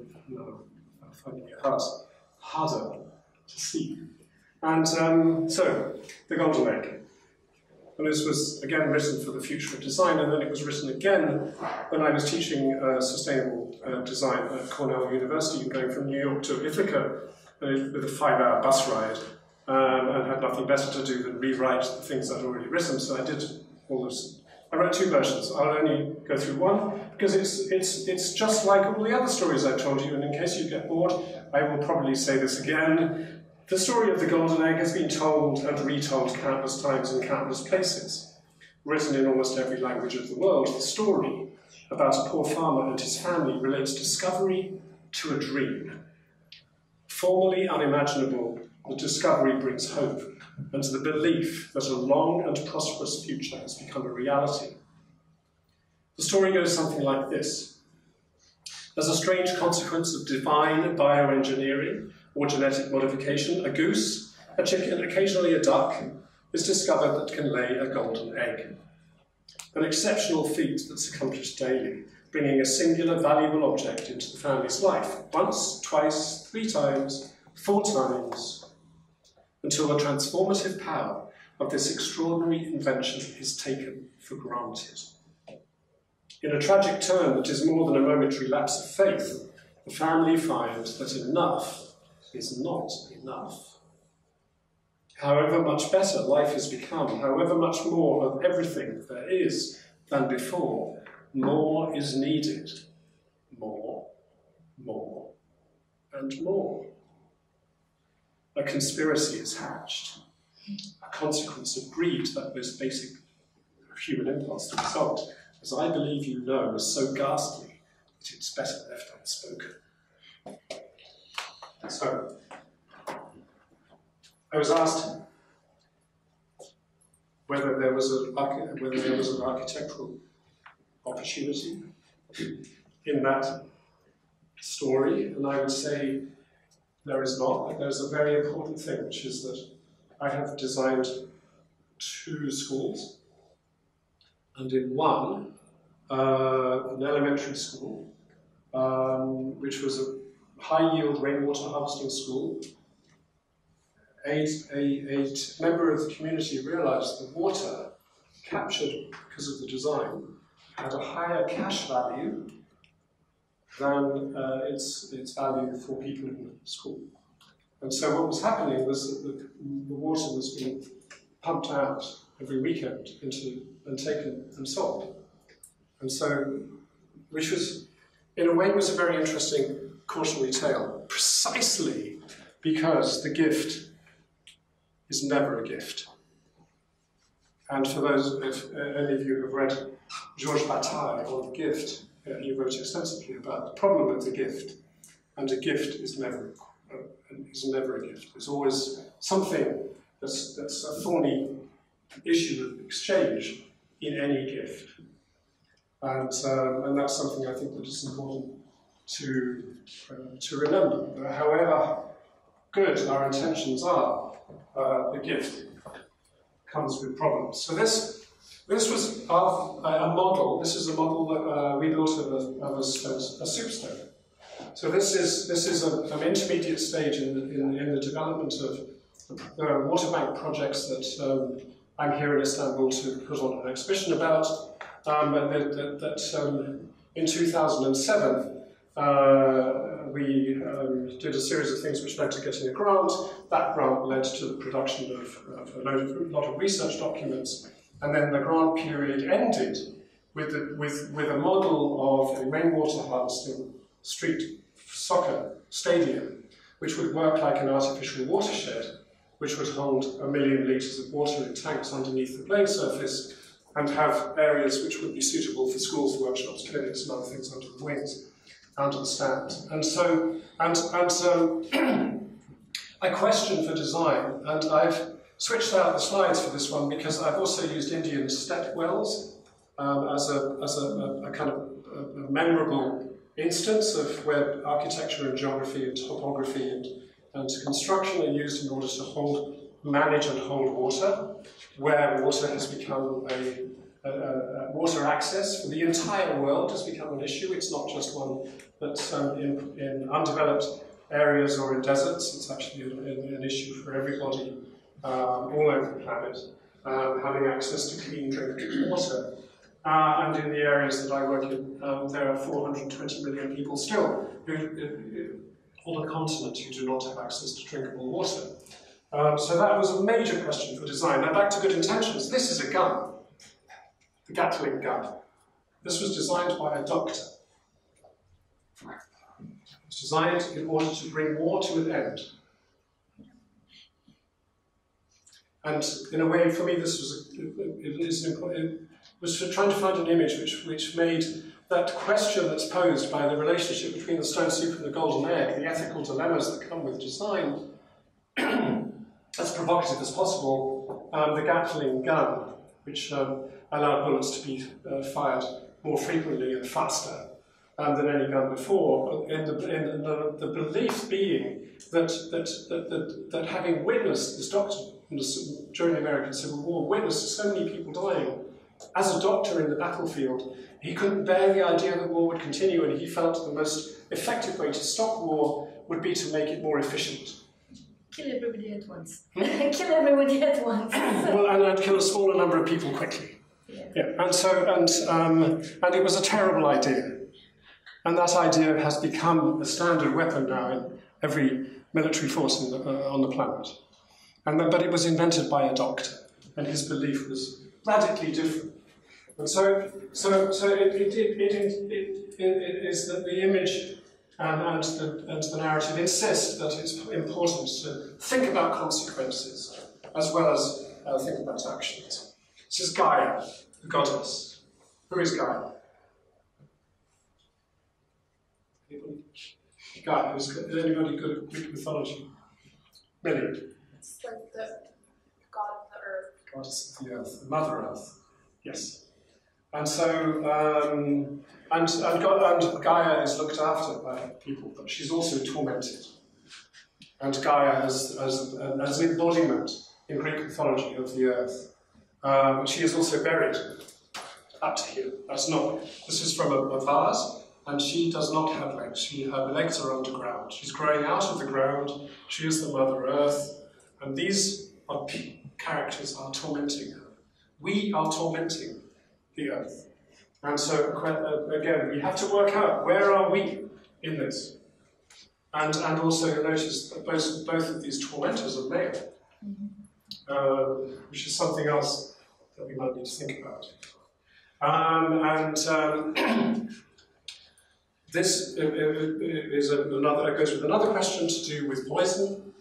finding it harder to see. And so, the golden egg. And this was again written for the future of design, and then it was written again when I was teaching sustainable design at Cornell University, going from New York to Ithaca with a 5-hour bus ride, and had nothing better to do than rewrite the things I'd already written. So I did all this. I wrote 2 versions. I'll only go through one because it's just like all the other stories I've told you. And in case you get bored, I will probably say this again. The story of the golden egg has been told and retold countless times in countless places. Written in almost every language of the world, the story about a poor farmer and his family relates discovery to a dream. Formerly unimaginable, the discovery brings hope and the belief that a long and prosperous future has become a reality. The story goes something like this. As a strange consequence of divine bioengineering, or genetic modification, a goose, a chicken, occasionally a duck, is discovered that can lay a golden egg. An exceptional feat that's accomplished daily, bringing a singular valuable object into the family's life, once, twice, 3 times, 4 times, until the transformative power of this extraordinary invention is taken for granted. In a tragic turn that is more than a momentary lapse of faith, the family find that enough is not enough. However much better life has become, however much more of everything there is than before, more is needed. More, more, and more. A conspiracy is hatched, a consequence of greed, that most basic human impulse to result, as I believe you know, is so ghastly that it's better left unspoken. So, I was asked whether there was an architectural opportunity in that story, and I would say there is not. But there's a very important thing, which is that I have designed 2 schools, and in one, an elementary school, which was a high-yield rainwater harvesting school. A member of the community realized the water captured because of the design had a higher cash value than its value for people in the school. And so what was happening was that the water was being pumped out every weekend and taken and sold. And so, which was, in a way, was a very interesting cautionary tale, precisely because the gift is never a gift. And for those, if any of you have read Georges Bataille on the gift, he wrote extensively about the problem of the gift, and a gift is never a gift. There's always something that's a thorny issue of exchange in any gift, and that's something I think that is important to remember. However good our intentions are, the gift comes with problems. So this was a model. This is a model that we built of a soup stone. So this is an intermediate stage in the development of the water bank projects that I'm here in Istanbul to put on an exhibition about. In 2007 we did a series of things which led to getting a grant. That grant led to the production of a lot of research documents, and then the grant period ended with a model of a rainwater harvesting street soccer stadium, which would work like an artificial watershed, which would hold 1 million litres of water in tanks underneath the playing surface, and have areas which would be suitable for schools, workshops, clinics, and other things under the wings, under the stand. And so I questioned for design, and I've switched out the slides for this one because I've also used Indian step wells as a kind of a memorable instance of where architecture and geography and topography and construction are used in order to manage and hold water, where water has become water access for the entire world has become an issue. It's not just one that's in undeveloped areas or in deserts. It's actually an issue for everybody all over the planet, having access to clean drinking water. And in the areas that I work in, there are 420 million people still on the continent who do not have access to drinkable water. So that was a major question for design. Now back to good intentions. This is a gun, the Gatling Gun. This was designed by a doctor. It was designed in order to bring war to an end. And in a way, for me, this was trying to find an image which made that question that's posed by the relationship between the stone soup and the golden egg, the ethical dilemmas that come with design, as provocative as possible. The Gatling gun, which allowed bullets to be fired more frequently and faster than any gun before, in the belief being that having witnessed this doctor during the American Civil War, witnessed so many people dying, as a doctor in the battlefield, he couldn't bear the idea that war would continue, and he felt the most effective way to stop war would be to make it more efficient. Kill everybody at once. Kill everybody at once. Well, and kill a smaller number of people quickly. Yeah. And it was a terrible idea. And that idea has become a standard weapon now in every military force on the planet. But it was invented by a doctor, and his belief was radically different. And so it is that the image and the narrative insist that it's important to think about consequences as well as think about actions. This is Gaia, the goddess. Who is Gaia? Anybody? Gaia. Is anybody good at Greek mythology? Really? It's like the god of the earth. Goddess of the earth, the Mother Earth. Yes. And so, and Gaia is looked after by people, but she's also tormented. And Gaia as an embodiment in Greek mythology of the earth. She is also buried up to here. This is from a vase, and she does not have legs. Her legs are underground. She's growing out of the ground. She is the Mother Earth. And these characters are tormenting her. We are tormenting the earth. And so, again, we have to work out, where are we in this? And also notice that both of these tormentors are male, which is something else that we might need to think about. This goes with another question to do with poison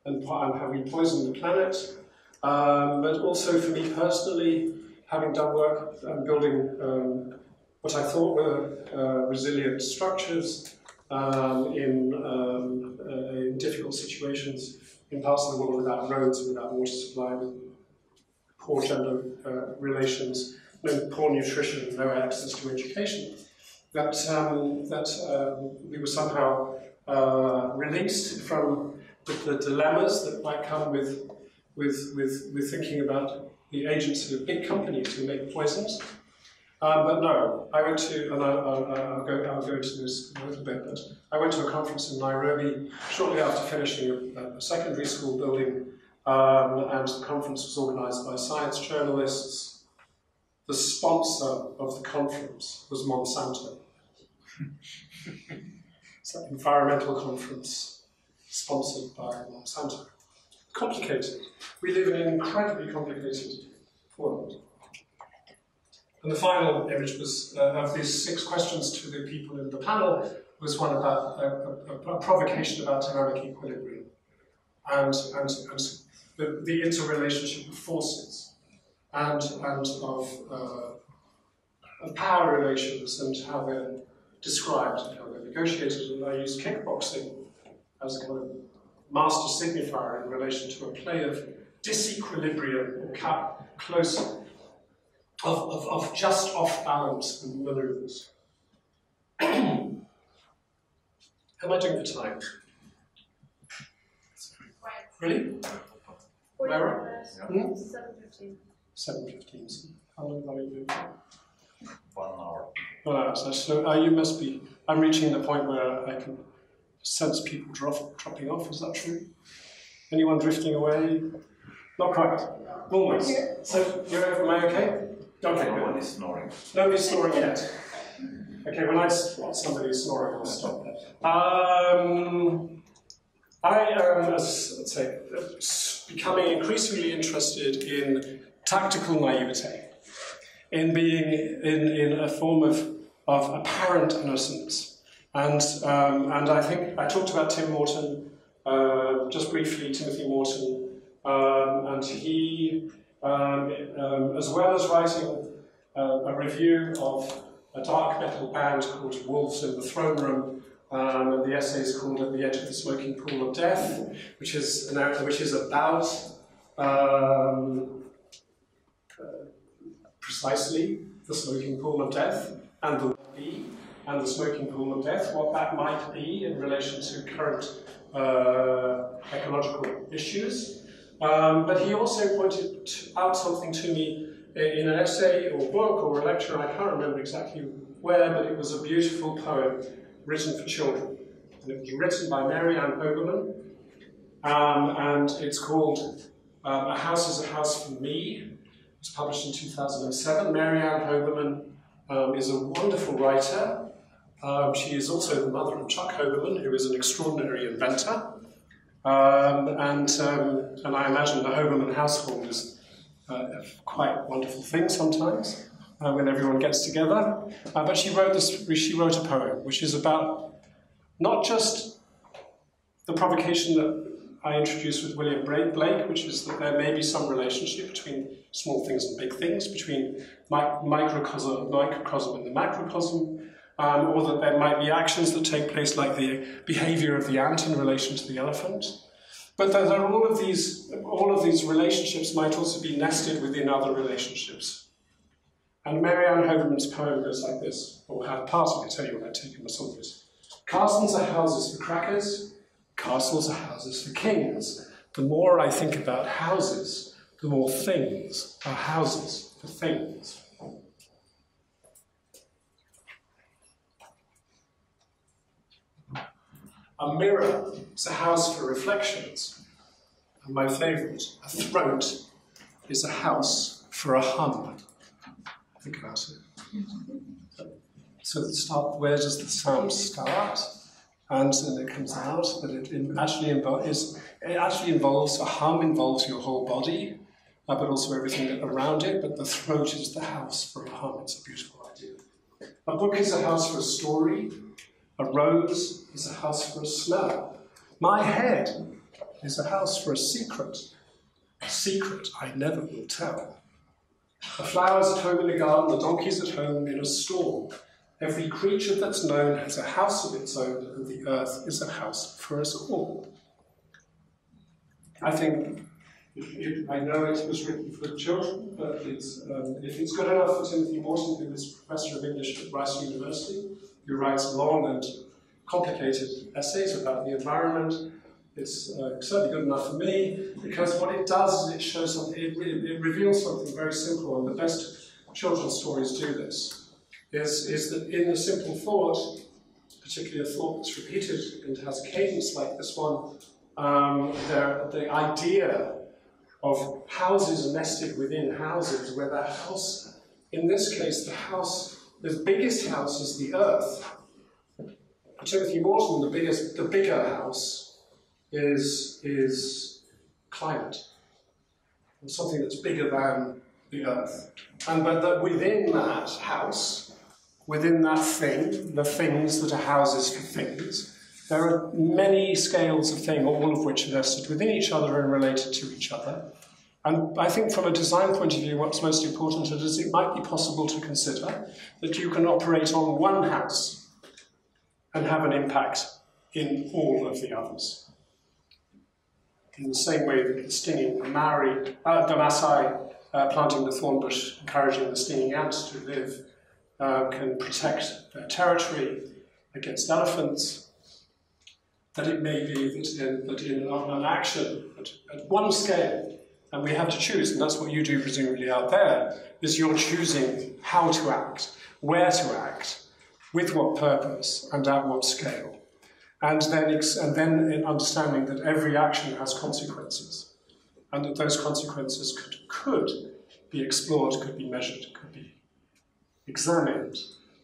and how we poison the planet. But also for me personally, having done work building what I thought were resilient structures in difficult situations in parts of the world without roads, without water supply, with poor gender relations, poor nutrition, no access to education. That we were somehow released from the dilemmas that might come with thinking about the agency of big companies who make poisons. But no, I went to, and I'll go into this in a little bit, but I went to a conference in Nairobi shortly after finishing a secondary school building, and the conference was organised by science journalists. The sponsor of the conference was Monsanto. It's an environmental conference sponsored by Monsanto. Complicated. We live in an incredibly complicated world. And the final image was of these 6 questions to the people in the panel was one about a provocation about dynamic equilibrium and the interrelationship of forces and of power relations and how they're described and how they're negotiated. And I used kickboxing as a kind of master signifier in relation to a play of disequilibrium or close of just off-balance maneuvers. How am I doing for time? Really? Lara? 7:15. 7:15. How long are you doing? 1 hour. 1 hour. So you must be. I'm reaching the point where I can sense people dropping off. Is that true? Anyone drifting away? Not quite. Almost. So am I okay? Okay. No one is snoring. Nobody's snoring yet. Okay, when I spot somebody snoring, I'll stop. I am, let's say, becoming increasingly interested in tactical naivete, in being in a form of apparent innocence. And I think I talked about Tim Morton, just briefly, Timothy Morton, and he, as well as writing a review of a dark metal band called Wolves in the Throne Room, and the essay is called At the Edge of the Smoking Pool of Death, which is about precisely the smoking pool of death and the smoking pool of death, what that might be in relation to current ecological issues. But he also pointed out something to me in an essay or book or a lecture, I can't remember exactly where, but it was a beautiful poem written for children. And it was written by Mary Ann Hoberman, and it's called A House is a House for Me. It was published in 2007. Mary Ann Hoberman is a wonderful writer. She is also the mother of Chuck Hoberman, who is an extraordinary inventor. And I imagine the Hoberman household is quite wonderful thing sometimes when everyone gets together. But she wrote a poem which is about not just the provocation that I introduced with William Blake, which is that there may be some relationship between small things and big things, between microcosm and the macrocosm, or that there might be actions that take place like the behavior of the ant in relation to the elephant. But there are all of these relationships might also be nested within other relationships. And Mary Ann Hoberman's poem goes like this, or part of it anyway, I've taken some of this. Castles are houses for crackers, castles are houses for kings. The more I think about houses, the more things are houses for things. A mirror is a house for reflections. And my favourite, a throat is a house for a hum. Think about it. So where does the sound start? And then it comes out, but it actually involves, a hum involves your whole body, but also everything around it, but the throat is the house for a hum. It's a beautiful idea. A book is a house for a story. A rose is a house for a smell. My head is a house for a secret. A secret I never will tell. The flowers at home in a garden, the donkeys at home in a stall. Every creature that's known has a house of its own, and the earth is a house for us all. I think, I know it was written for children, but if it's good enough for Timothy Morton, who is Professor of English at Rice University, who writes long and complicated essays about the environment, it's certainly good enough for me, because what it does is it shows something, it reveals something very simple, and the best children's stories do this, is that in a simple thought, particularly a thought that's repeated and has a cadence like this one, the idea of houses nested within houses, where the house, in this case, the biggest house is the earth. For Timothy Morton, the bigger house is climate, something that's bigger than the earth. But that within that house, within that thing, the things that are houses for things, there are many scales of thing, all of which are nested within each other and related to each other. And I think from a design point of view, what's most important is it might be possible to consider that you can operate on one house and have an impact in all of the others. In the same way that the stinging the Maasai planting the thorn bush, encouraging the stinging ants to live, can protect their territory against elephants, that it may be that in an action at one scale, and we have to choose, and that's what you do presumably out there, is you're choosing how to act, where to act, with what purpose, and at what scale. And then in understanding that every action has consequences, and that those consequences could be explored, could be measured, could be examined,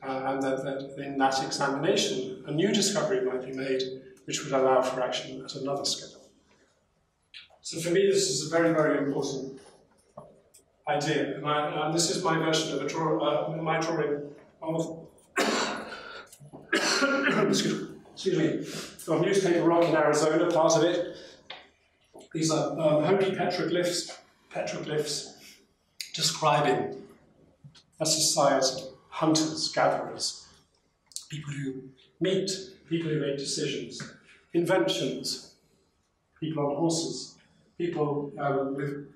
and that in that examination, a new discovery might be made which would allow for action at another scale. So for me, this is a very, very important idea. And this is my version of my drawing of excuse me, of Newspaper Rock in Arizona, part of it. These are Hopi petroglyphs describing a society, hunters, gatherers, people who meet, people who make decisions, inventions, people on horses, people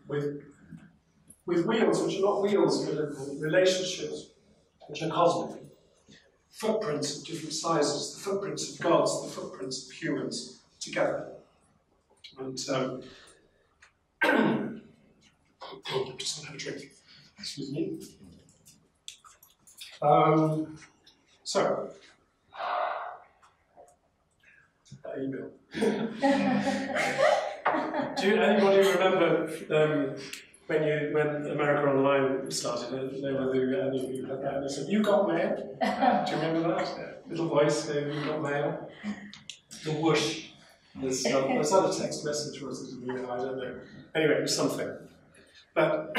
with wheels which are not wheels, but relationships which are cosmic. Footprints of different sizes, the footprints of gods, the footprints of humans together. And just want to have a drink. Excuse me. So, email. Do anybody remember when America Online started? They were any of you had that, and they said, "You got mail?" Do you remember that? Yeah. Little voice saying, "You got mail?" The whoosh. Was that a text message or was it an email? I don't know. Anyway, it was something. But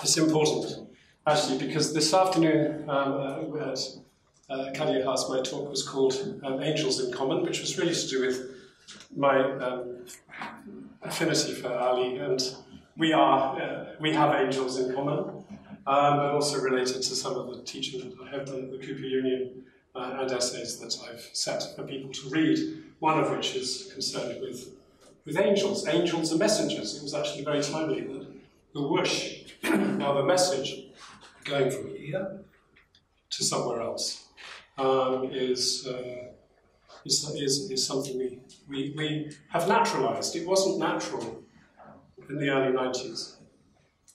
it's important, actually, because this afternoon at Kadia House, my talk was called Angels in Common, which was really to do with my affinity for Ali, and we have angels in common, but also related to some of the teaching that I have done at the Cooper Union and essays that I've set for people to read, one of which is concerned with angels. Angels are messengers. It was actually very timely that the whoosh of a message going from here to somewhere else is something we have naturalized. It wasn't natural in the early 90s,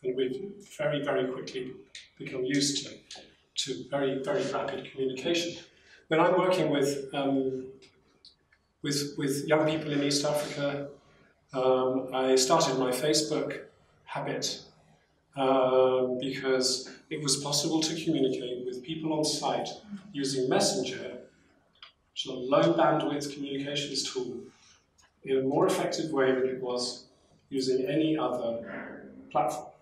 and we've very, very quickly become used to very, very rapid communication. When I'm working with young people in East Africa, I started my Facebook habit because it was possible to communicate with people on site using Messenger, which is a low bandwidth communications tool, in a more effective way than it was using any other platform.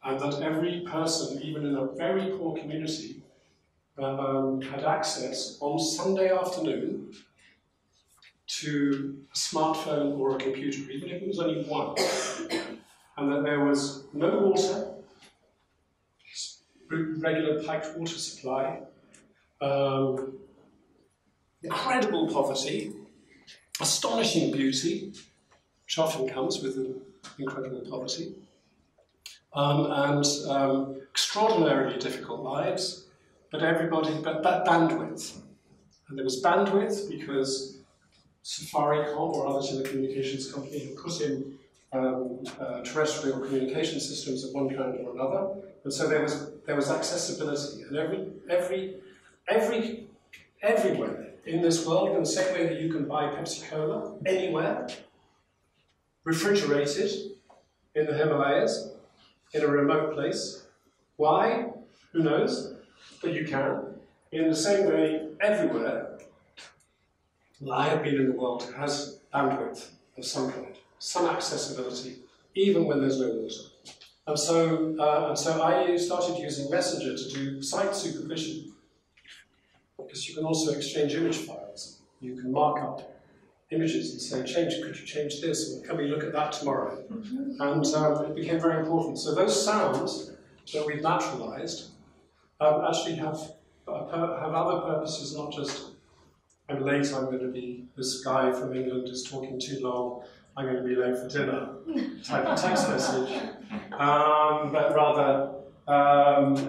And that every person, even in a very poor community, had access on Sunday afternoon to a smartphone or a computer, even if it was only one. and that there was no water, regular piped water supply, incredible poverty, astonishing beauty, which often comes with incredible poverty, and extraordinarily difficult lives, but bandwidth. And there was bandwidth because Safaricom or other telecommunications company had put in terrestrial communication systems of one kind or another, and so there was accessibility, and everywhere in this world, in the same way that you can buy Pepsi Cola anywhere, refrigerated in the Himalayas, in a remote place. Why? Who knows? But you can. In the same way, everywhere, I have been in the world, has bandwidth of some kind, some accessibility, even when there's no water. And so I started using Messenger to do site supervision, because you can also exchange image files. You can mark up images and say, could you change this, or can we look at that tomorrow? And it became very important. So those sounds that we've naturalized actually have other purposes, not just, I'm late, I'm going to be, this guy from England is talking too long, I'm going to be late for dinner, type of text message, but rather,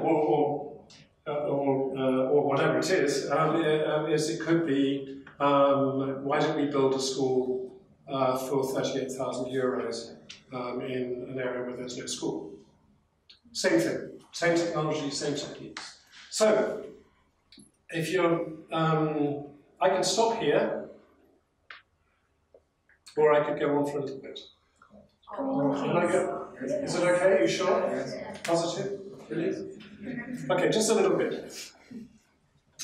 or whatever it is it could be, why don't we build a school for 38,000 euros in an area where there's no school? Same thing, same technology, same techniques. So, if you're, I can stop here, or I could go on for a little bit. Is it okay? Are you sure? Positive? Really? Okay, just a little bit.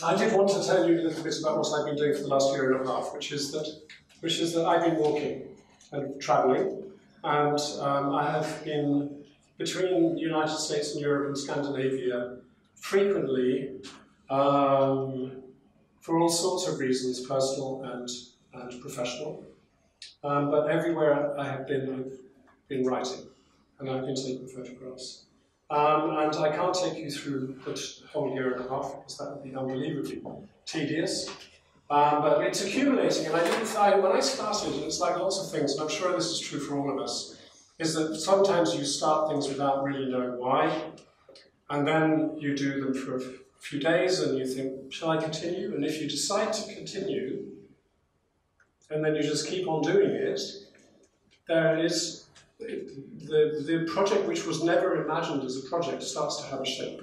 I did want to tell you a little bit about what I've been doing for the last year and a half, which is that I've been walking and travelling, and I have been between the United States and Europe and Scandinavia frequently for all sorts of reasons, personal and professional. But everywhere I have been, I've been writing, and I've been taking photographs. And I can't take you through the whole year and a half, because that would be unbelievably tedious. But it's accumulating, and when I started, and it's like lots of things, and I'm sure this is true for all of us, is that sometimes you start things without really knowing why, and then you do them for a few days, and you think, shall I continue? And if you decide to continue, and then you just keep on doing it, there is the project, which was never imagined as a project, starts to have a shape.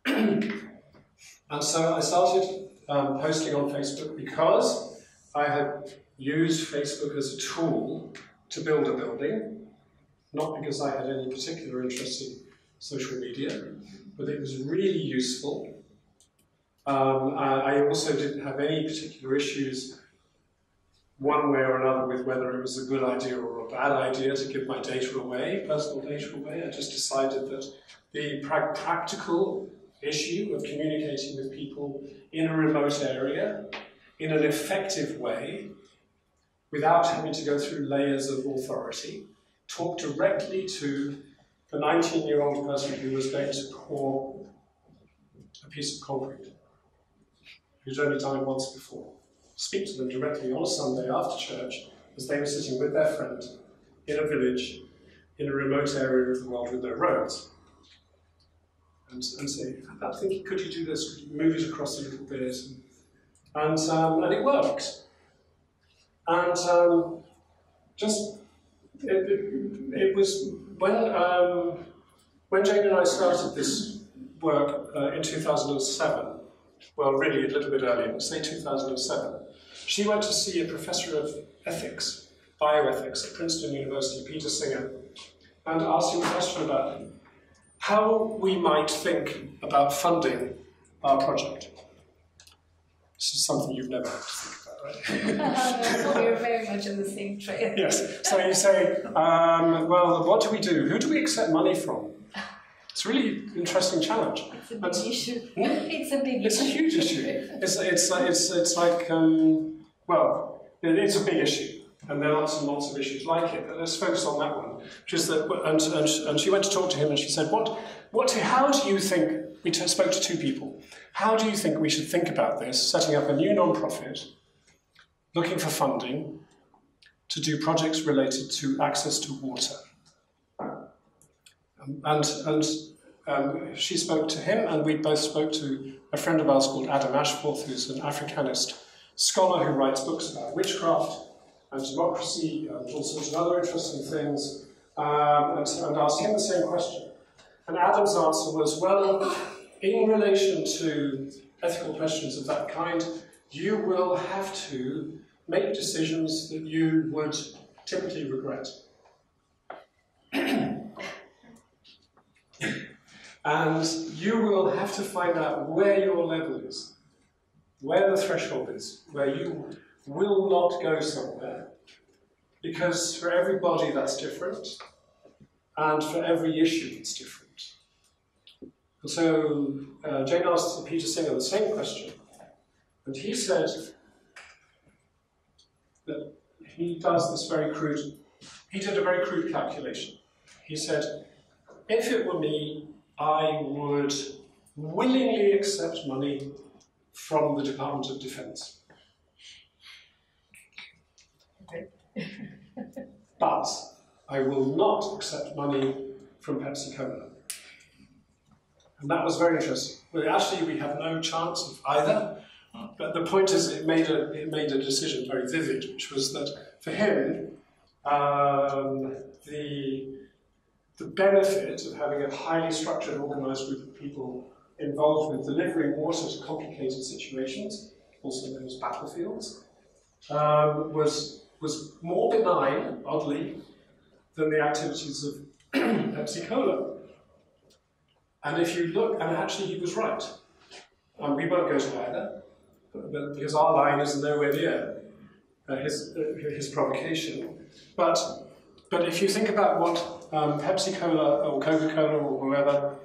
And so I started posting on Facebook because I had used Facebook as a tool to build a building, not because I had any particular interest in social media, but it was really useful. I also didn't have any particular issues one way or another with whether it was a good idea or a bad idea to give my data away, personal data away. I just decided that the practical issue of communicating with people in a remote area in an effective way, without having to go through layers of authority, talk directly to the 19-year-old person who was going to pour a piece of concrete, who's only done it once before. Speak to them directly on a Sunday after church as they were sitting with their friend in a village in a remote area of the world with no roads. And say, I'm thinking, could you do this? Could you move it across a little bit? And it worked. And it was when Jane and I started this work in 2007, well, really a little bit earlier, let's say 2007, she went to see a professor of ethics, bioethics at Princeton University, Peter Singer, and asked him a question about how we might think about funding our project. This is something you've never had to think about, right? No, we're very much on the same trail. Yes, so you say, well, what do we do? Who do we accept money from? It's a really interesting challenge. It's a big issue. It's a big issue. It's a huge issue. It's like, well, it's a big issue. and there are lots and lots of issues like it. But let's focus on that one, which is that. And she went to talk to him, and she said, how do you think?" We spoke to two people. "How do you think we should think about this? Setting up a new non-profit, looking for funding to do projects related to access to water." She spoke to him, and we both spoke to a friend of ours called Adam Ashforth, who's an Africanist scholar who writes books about witchcraft and democracy and all sorts of other interesting things, and asked him the same question. And Adam's answer was, well, in relation to ethical questions of that kind, you will have to make decisions that you would typically regret. And you will have to find out where your level is, where the threshold is, where you will not go somewhere. Because for everybody that's different, and for every issue it's different. So Jane asked Peter Singer the same question, and he said that he does this very crude, he did a very crude calculation. He said, if it were me, I would willingly accept money from the Department of Defense. Okay. But I will not accept money from Pepsi-Cola. And that was very interesting. Well, actually, we have no chance of either. But the point is, it made a decision very vivid, which was that for him, the benefit of having a highly structured, organised group of people involved with delivering water to complicated situations, also known as battlefields, was more benign, oddly, than the activities of Pepsi-Cola. And if you look, and actually he was right. We won't go to either, because our line is nowhere near his provocation. But if you think about what Pepsi-Cola or Coca-Cola or whoever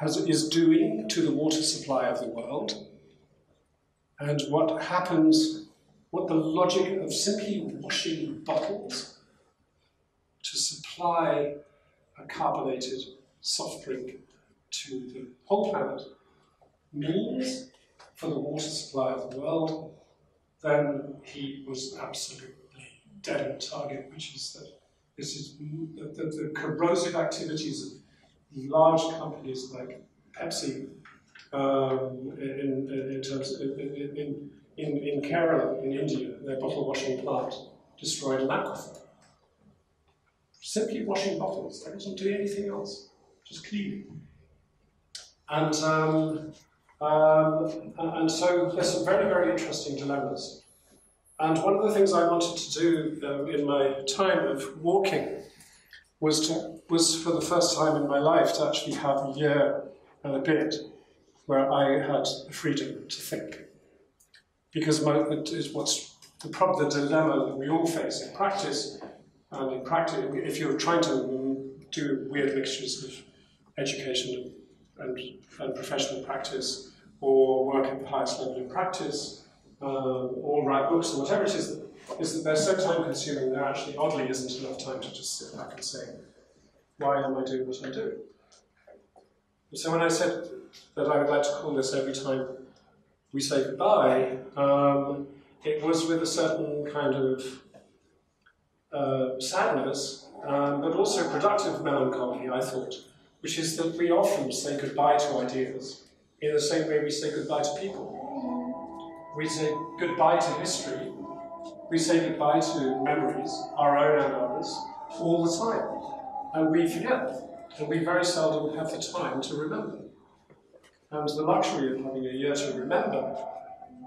is doing to the water supply of the world, and what happens, what the logic of simply washing bottles to supply a carbonated soft drink to the whole planet means for the water supply of the world, then he was absolutely dead on target, which is that this is the corrosive activities of large companies like Pepsi in Kerala, in India, their bottle washing plant destroyed an aquifer. Simply washing bottles, that doesn't do anything else, just cleaning. And so there's some very, very interesting dilemmas. And one of the things I wanted to do in my time of walking was for the first time in my life to actually have a year and a bit where I had the freedom to think. Because it is what's the dilemma that we all face in practice. And in practice, if you're trying to do weird mixtures of education and professional practice, or work at the highest level in practice, or write books, or whatever it is that they're so time-consuming, there actually, oddly, isn't enough time to just sit back and say, why am I doing what I do? And so when I said that I would like to call this every time we say goodbye, it was with a certain kind of sadness, but also productive melancholy, I thought, which is that we often say goodbye to ideas in the same way we say goodbye to people. We say goodbye to history, we say goodbye to memories, our own and others, all the time. And we forget, and we very seldom have the time to remember. And the luxury of having a year to remember,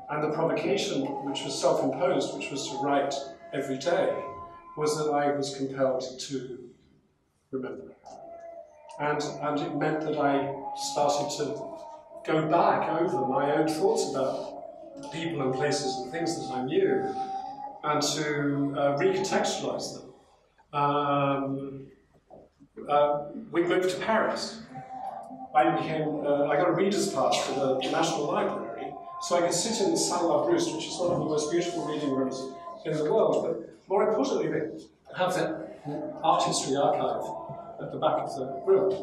and the provocation, which was self-imposed, which was to write every day, was that I was compelled to remember. And it meant that I started to go back over my own thoughts about people and places and things that I knew, and to recontextualize them. We moved to Paris. I got a reader's pass for the National Library, so I could sit in the Salle La Brousse, which is one of the most beautiful reading rooms in the world, but more importantly, they have the art history archive at the back of the room.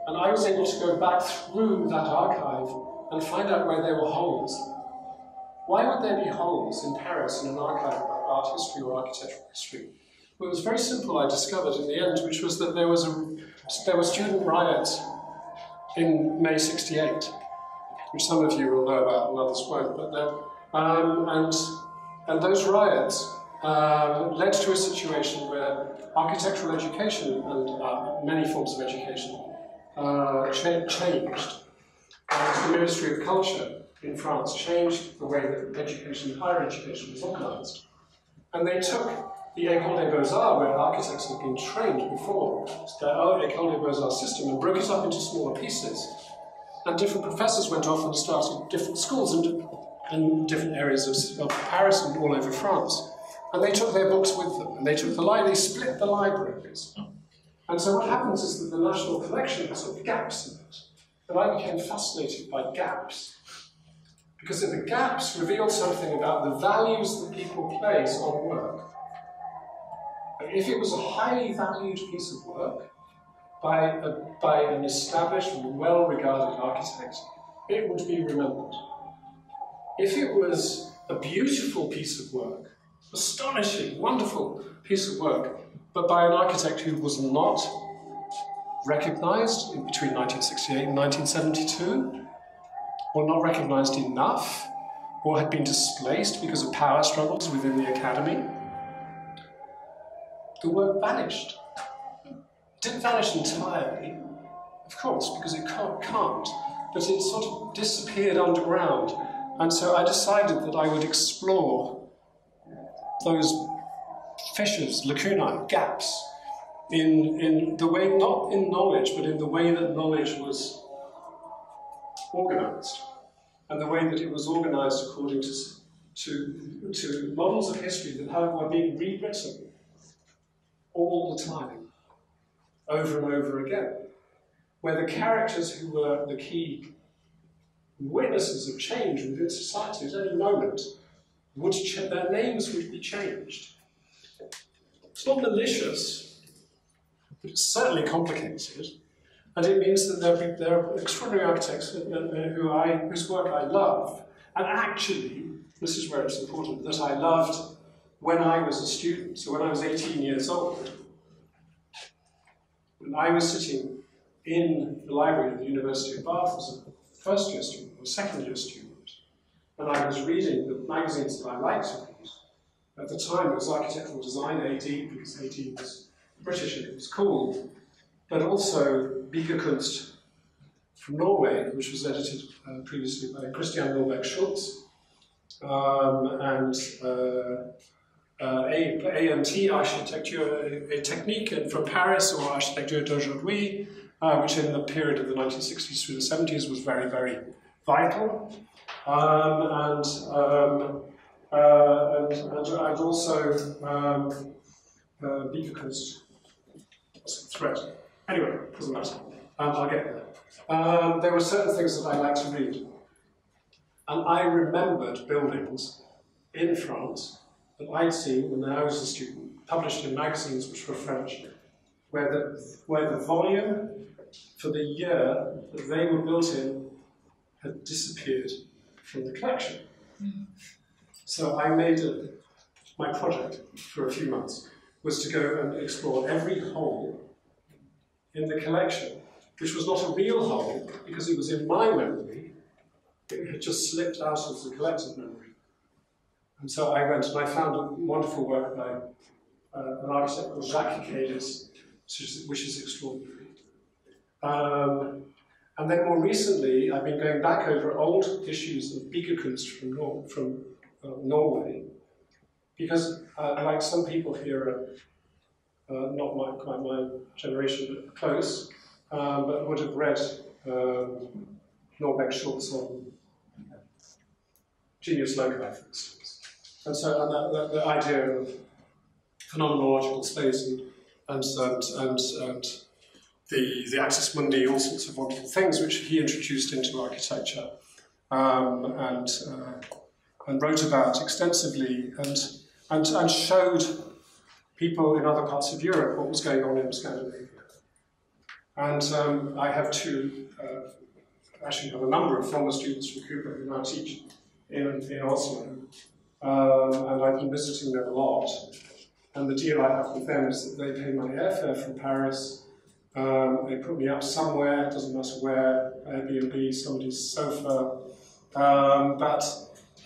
And I was able to go back through that archive and find out where there were holes. Why would there be holes in Paris in an archive about art history or architectural history? Well, it was very simple, I discovered in the end, which was that there were student riots in May '68, which some of you will know about and others won't. But and those riots led to a situation where architectural education and many forms of education changed. The Ministry of Culture in France changed the way that education, higher education, was organised. And they took the École des Beaux-Arts, where architects had been trained before, their École des Beaux-Arts system, and broke it up into smaller pieces. And different professors went off and started different schools in different areas of Paris and all over France. And they took their books with them, and they split the libraries. And so what happens is that the National Collection has sort of gaps in it. And I became fascinated by gaps, because the gaps revealed something about the values that people place on work. If it was a highly valued piece of work by an established and well-regarded architect, it would be remembered. If it was a beautiful piece of work, astonishing, wonderful piece of work, but by an architect who was not recognized in between 1968 and 1972, or not recognized enough, or had been displaced because of power struggles within the academy, the work vanished. It didn't vanish entirely, of course, because it can't, but it sort of disappeared underground. And so I decided that I would explore those fissures, lacunae, gaps, in the way, not in knowledge, but in the way that knowledge was organised, and the way that it was organised according to models of history that were being rewritten all the time, over and over again, where the characters who were the key witnesses of change within society at any moment their names would be changed. It's not malicious, but it's certainly complicated, and it means that there are extraordinary architects whose work I love, and actually, this is where it's important, that I loved when I was a student. So when I was 18 years old, when I was sitting in the library of the University of Bath as a first-year student or second-year student, and I was reading the magazines that I liked to read. At the time, it was Architectural Design, AD, because AD was British and it was cool, but also Byggekunst from Norway, which was edited previously by Christian Norbeck Schultz, and AMT, Architecture et Technique, from Paris, or Architecture d'aujourd'hui, which in the period of the 1960s through the 70s was very, very vital. And also Byggekunst, threat. Anyway, doesn't matter. I'll get there. There were certain things that I liked to read. And I remembered buildings in France that I'd seen when I was a student, published in magazines which were French, where the volume for the year that they were built in had disappeared from the collection. So I made my project for a few months was to go and explore every hole in the collection, which was not a real hole because it was in my memory. It had just slipped out of the collective memory. And so I went and I found a wonderful work by an architect called Jacques Cadis, which is extraordinary. And then more recently, I've been going back over old issues of Byggekunst from Norway, because like some people here are not quite my generation, but close, but would have read Norbeck Schultz on Genius Loci, for instance. And so the idea of phenomenological space and the axis mundi, all sorts of wonderful things which he introduced into architecture and wrote about extensively. And and showed people in other parts of Europe what was going on in Scandinavia. And I have actually have a number of former students from Cuba who now teach in Oslo. And I've been visiting them a lot. And the deal I have with them is that they pay my airfare from Paris. They put me up somewhere, it doesn't matter where, Airbnb, somebody's sofa. And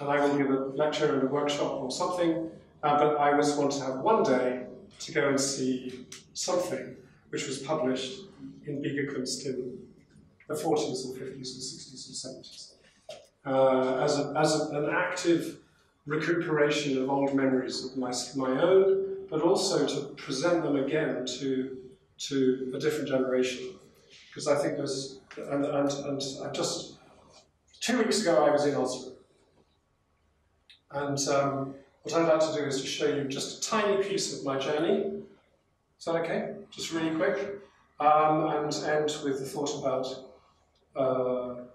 I will give a lecture and a workshop or something. But I always want to have one day to go and see something which was published in Biggerkunst in the 40s and 50s and 60s and 70s. As an active recuperation of old memories of my own, but also to present them again to a different generation. Because I think there's, and I just, 2 weeks ago I was in Oslo. And what I'd like to do is to show you just a tiny piece of my journey. Is that okay? Just really quick. And end with the thought about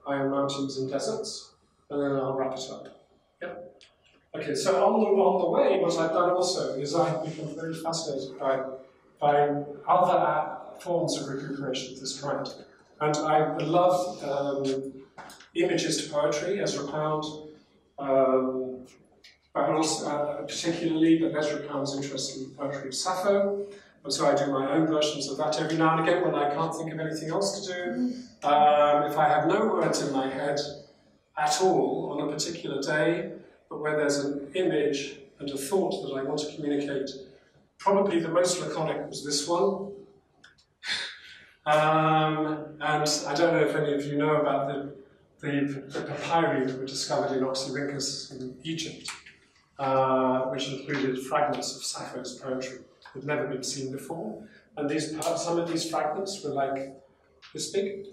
iron mountains and deserts, and then I'll wrap it up. Yeah. Okay, so on the way, what I've done also is I've become very fascinated by other forms of recuperation of this kind. And I love images to poetry, Ezra Pound, but also particularly, but Ezra Pound's interest in poetry of Sappho. And so I do my own versions of that every now and again when I can't think of anything else to do. If I have no words in my head at all on a particular day, but where there's an image and a thought that I want to communicate, probably the most laconic was this one. And I don't know if any of you know about the papyri that were discovered in Oxyrhynchus in Egypt, which included fragments of Sappho's poetry that had never been seen before. And some of these fragments were like this big,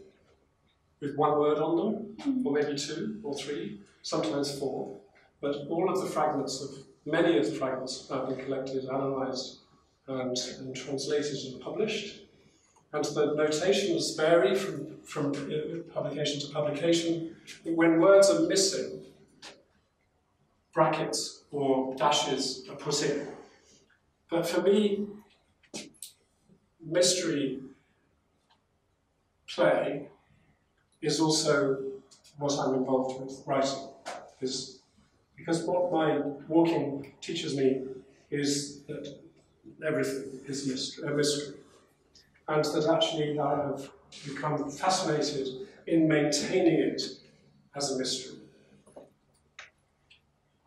with one word on them, or maybe 2 or 3, sometimes 4. But all of the fragments many of the fragments have been collected, analysed, and translated and published. And the notations vary from publication to publication. When words are missing, brackets or dashes are put in. But for me, mystery play is also what I'm involved with writing. Because what my walking teaches me is that everything is a mystery. And that actually I have become fascinated in maintaining it as a mystery.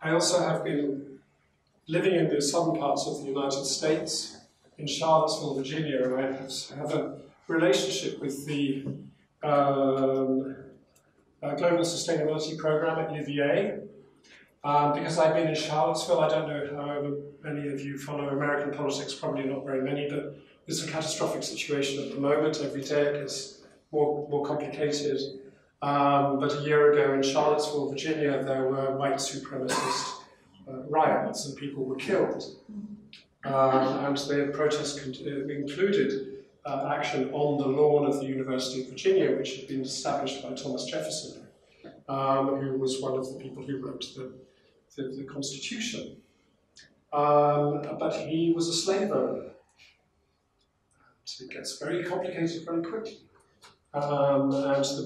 I also have been living in the southern parts of the United States, in Charlottesville, Virginia, and I have a relationship with the Global Sustainability Program at UVA. Because I've been in Charlottesville, I don't know how many of you follow American politics, probably not very many, but it's a catastrophic situation at the moment. Every day it gets more complicated. But a year ago in Charlottesville, Virginia, there were white supremacist riots and people were killed. And the protest included action on the lawn of the University of Virginia, which had been established by Thomas Jefferson, who was one of the people who wrote the Constitution. But he was a slave owner. So it gets very complicated very quickly. And the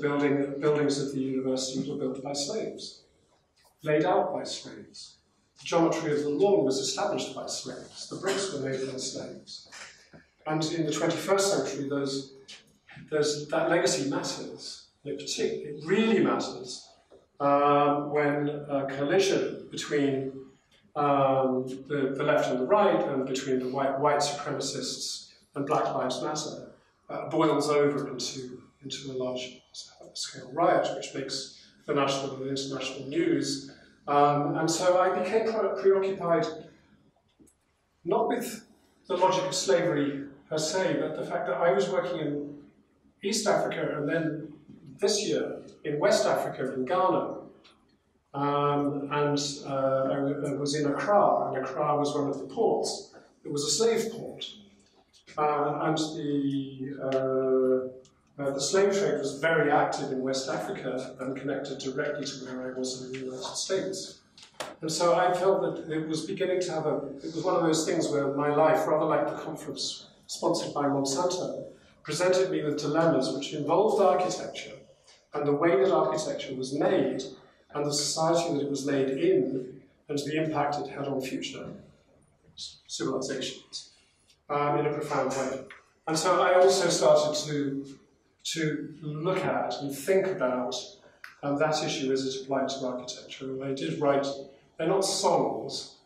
buildings of the university were built by slaves, laid out by slaves. The geometry of the lawn was established by slaves. The bricks were made by slaves. And in the 21st century, that legacy matters. It really matters when a collision between the left and the right, and between the white supremacists and Black Lives Matter, boils over into a large-scale riot, which makes the national and international news. And so I became preoccupied not with the logic of slavery per se, but the fact that I was working in East Africa and then this year in West Africa, in Ghana. I was in Accra, and Accra was one of the ports. It was a slave port. And the slave trade was very active in West Africa and connected directly to where I was in the United States. And so I felt that it was beginning to have it was one of those things where my life, rather like the conference sponsored by Monsanto, presented me with dilemmas which involved architecture and the way that architecture was made and the society that it was made in and the impact it had on future civilizations in a profound way. And so I also started to look at and think about that issue as it applied to architecture. And I did write, they're not songs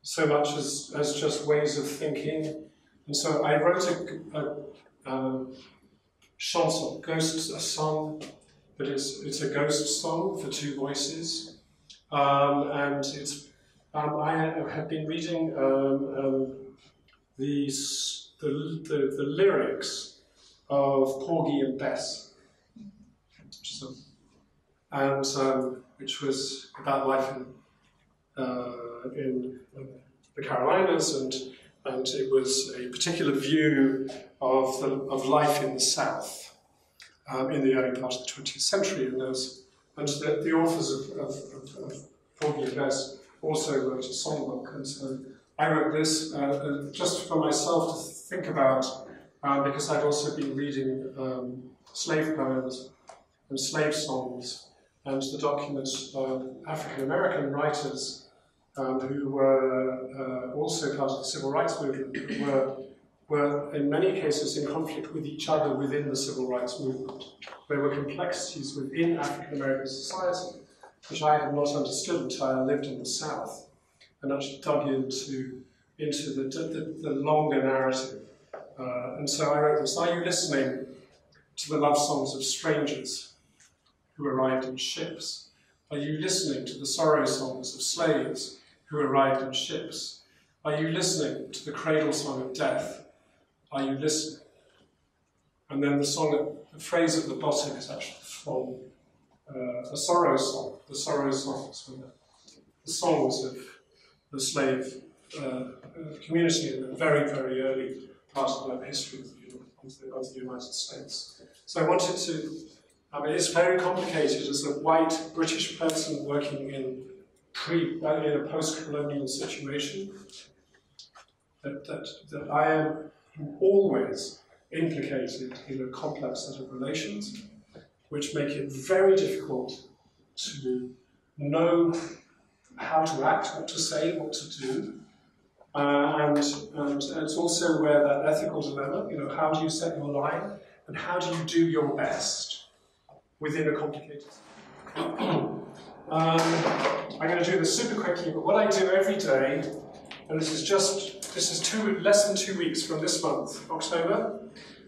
so much as just ways of thinking. And so I wrote a chanson, a song, but it's a ghost song for two voices. And it's, I have been reading the lyrics of Porgy and Bess, which was about life in the Carolinas, and it was a particular view of life in the South in the early part of the 20th century. And the authors of Porgy and Bess also wrote a songbook, and so I wrote this just for myself to think about, because I'd also been reading slave poems and slave songs, and the documents of African-American writers who were also part of the civil rights movement, were in many cases in conflict with each other within the civil rights movement. There were complexities within African-American society, which I had not understood until I lived in the South, and actually dug into the longer narrative. And so I wrote this: are you listening to the love songs of strangers who arrived in ships? Are you listening to the sorrow songs of slaves who arrived in ships? Are you listening to the cradle song of death? Are you listening? And then the phrase at the bottom is actually from a sorrow song. The sorrow songs were the songs of the slave community in the very, very early part of the history of the United States. So I wanted to, it's very complicated as a white British person working in a post-colonial situation, that I am always implicated in a complex set of relations, which make it very difficult to know how to act, what to say, what to do. And it's also where that ethical dilemma, how do you set your line, and how do you do your best within a complicated I'm going to do this super quickly, but what I do every day, and this is less than 2 weeks from this month, October,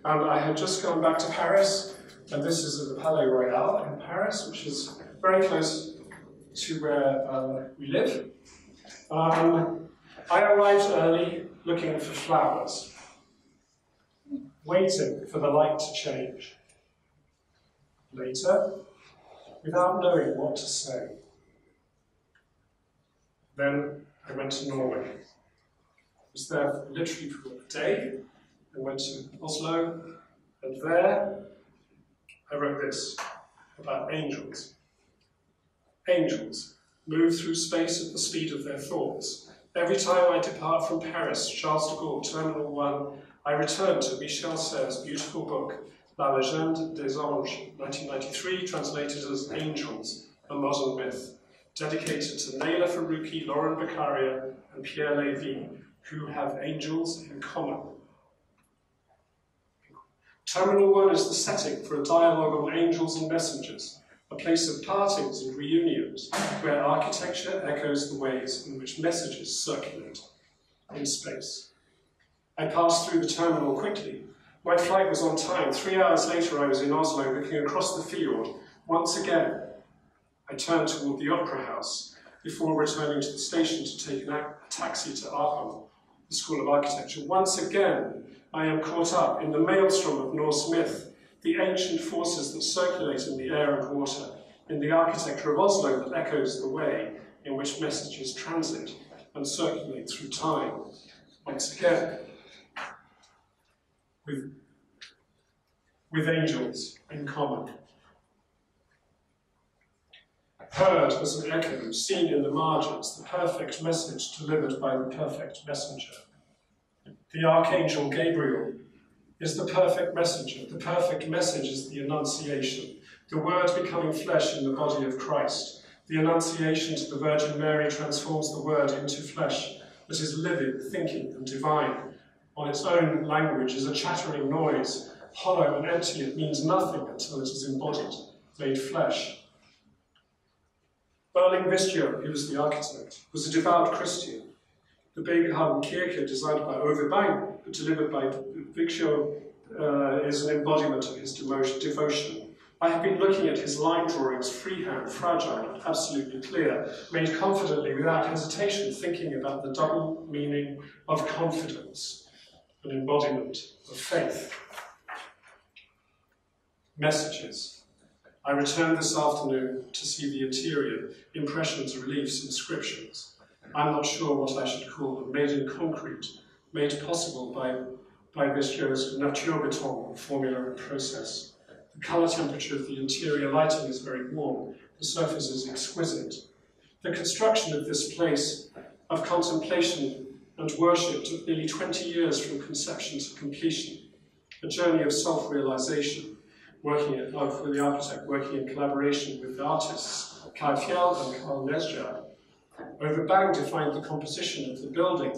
and I had just gone back to Paris, and this is at the Palais Royal in Paris, which is very close to where we live. I arrived early looking for flowers, waiting for the light to change. Later, without knowing what to say. Then I went to Norway. I was there literally for a day. I went to Oslo, and there I wrote this about angels. Angels move through space at the speed of their thoughts. Every time I depart from Paris, Charles de Gaulle, Terminal 1, I return to Michel Serres' beautiful book, La Légende des Anges, 1993, translated as Angels, a Modern Myth, dedicated to Naila Farouki, Lauren Beccaria, and Pierre Lévy, who have angels in common. Terminal 1 is the setting for a dialogue on angels and messengers, a place of partings and reunions, where architecture echoes the ways in which messages circulate in space. I passed through the terminal quickly. My flight was on time. 3 hours later, I was in Oslo, looking across the fjord. Once again, I turned toward the Opera House before returning to the station to take a taxi to Aachen, the School of Architecture. Once again, I am caught up in the maelstrom of Norse myth, the ancient forces that circulate in the air and water, in the architecture of Oslo that echoes the way in which messages transit and circulate through time. Once again, with angels in common. heard as an echo, seen in the margins, the perfect message delivered by the perfect messenger. The Archangel Gabriel is the perfect messenger. The perfect message is the Annunciation, the Word becoming flesh in the body of Christ. The Annunciation to the Virgin Mary transforms the Word into flesh that is living, thinking, and divine. On its own language is a chattering noise, hollow and empty. It means nothing until it is embodied, made flesh. Erling Vistjo, he was the architect, was a devout Christian. The Begehavenkirche, designed by Waterbanks, but delivered by Vistjo, is an embodiment of his devotion. I have been looking at his line drawings, freehand, fragile, absolutely clear, made confidently without hesitation, thinking about the double meaning of confidence, an embodiment of faith. Messages. I returned this afternoon to see the interior, impressions, reliefs, inscriptions. I'm not sure what I should call them, made in concrete, made possible by Vistjo's naturbeton formula and process. The colour temperature of the interior lighting is very warm. The surface is exquisite. The construction of this place of contemplation and worship took nearly 20 years from conception to completion, a journey of self-realisation, with the architect working in collaboration with the artists Kai Fjeld and Carl Nesjar. Waterbanks defined the composition of the building,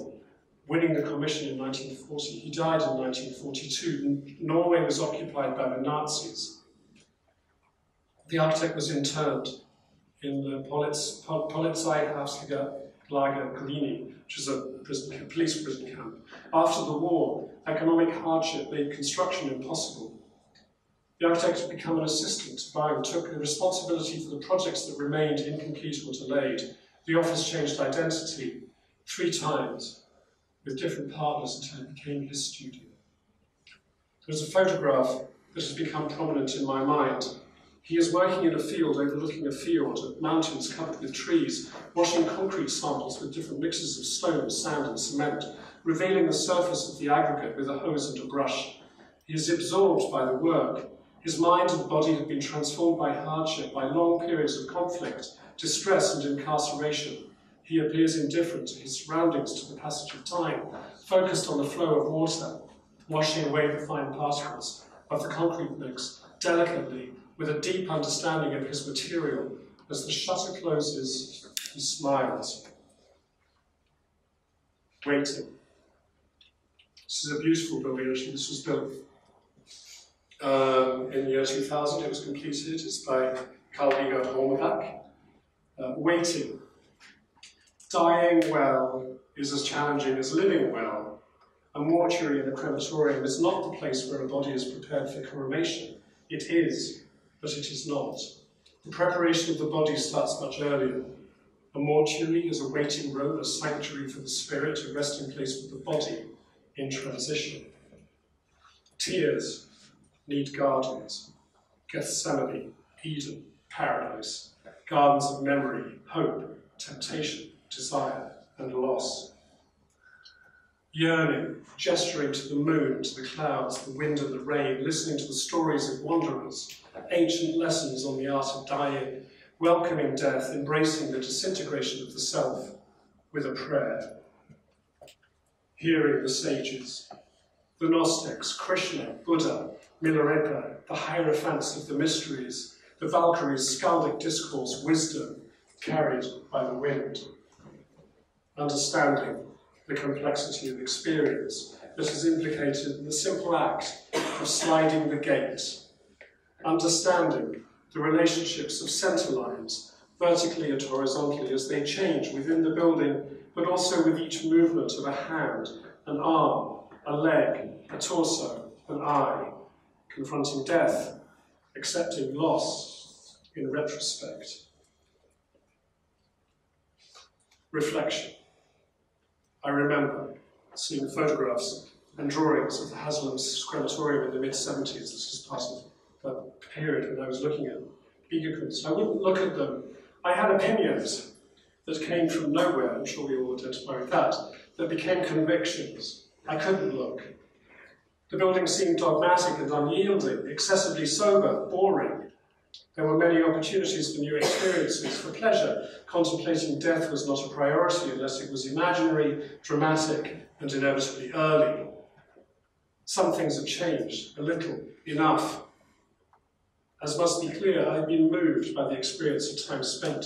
winning the commission in 1940. He died in 1942. Norway was occupied by the Nazis. The architect was interned in the Polizeihaftlager Glini, which is a police prison camp. After the war, economic hardship made construction impossible. The architect had become an assistant to Bang, took responsibility for the projects that remained incomplete or delayed. The office changed identity 3 times with different partners until it became his studio. There's a photograph that has become prominent in my mind. He is working in a field overlooking a field of mountains covered with trees, washing concrete samples with different mixes of stone, sand and cement, revealing the surface of the aggregate with a hose and a brush. He is absorbed by the work. His mind and body have been transformed by hardship, by long periods of conflict, distress and incarceration. He appears indifferent to his surroundings, to the passage of time, focused on the flow of water, washing away the fine particles of the concrete mix, delicately, with a deep understanding of his material. As the shutter closes, he smiles. Waiting. This is a beautiful building, actually. This was built in the year 2000. It was completed. It's by Carl Vigard Holmebach. Waiting. Dying well is as challenging as living well. A mortuary and a crematorium is not the place where a body is prepared for cremation. It is, but it is not. The preparation of the body starts much earlier. A mortuary is a waiting room, a sanctuary for the spirit, a resting place for the body in transition. Tears need gardens. Gethsemane, Eden, paradise. Gardens of memory, hope, temptation, desire, and loss. Yearning, gesturing to the moon, to the clouds, the wind and the rain, listening to the stories of wanderers, ancient lessons on the art of dying, welcoming death, embracing the disintegration of the self with a prayer. Hearing the sages, the Gnostics, Krishna, Buddha, Milarepa, the hierophants of the mysteries, the Valkyries' skaldic discourse, wisdom carried by the wind. Understanding the complexity of experience that is implicated in the simple act of sliding the gate. Understanding the relationships of centre lines, vertically and horizontally, as they change within the building, but also with each movement of a hand, an arm, a leg, a torso, an eye, confronting death, accepting loss in retrospect. Reflection. I remember seeing photographs and drawings of the Haslam's crematorium in the mid-70s. This is part of that period when I was looking at Biegerkunst. I wouldn't look at them. I had opinions that came from nowhere, I'm sure we all identify with that became convictions. I couldn't look. The building seemed dogmatic and unyielding, excessively sober, boring. There were many opportunities for new experiences, for pleasure. Contemplating death was not a priority unless it was imaginary, dramatic, and inevitably early. Some things have changed, a little, enough. As must be clear, I've been moved by the experience of time spent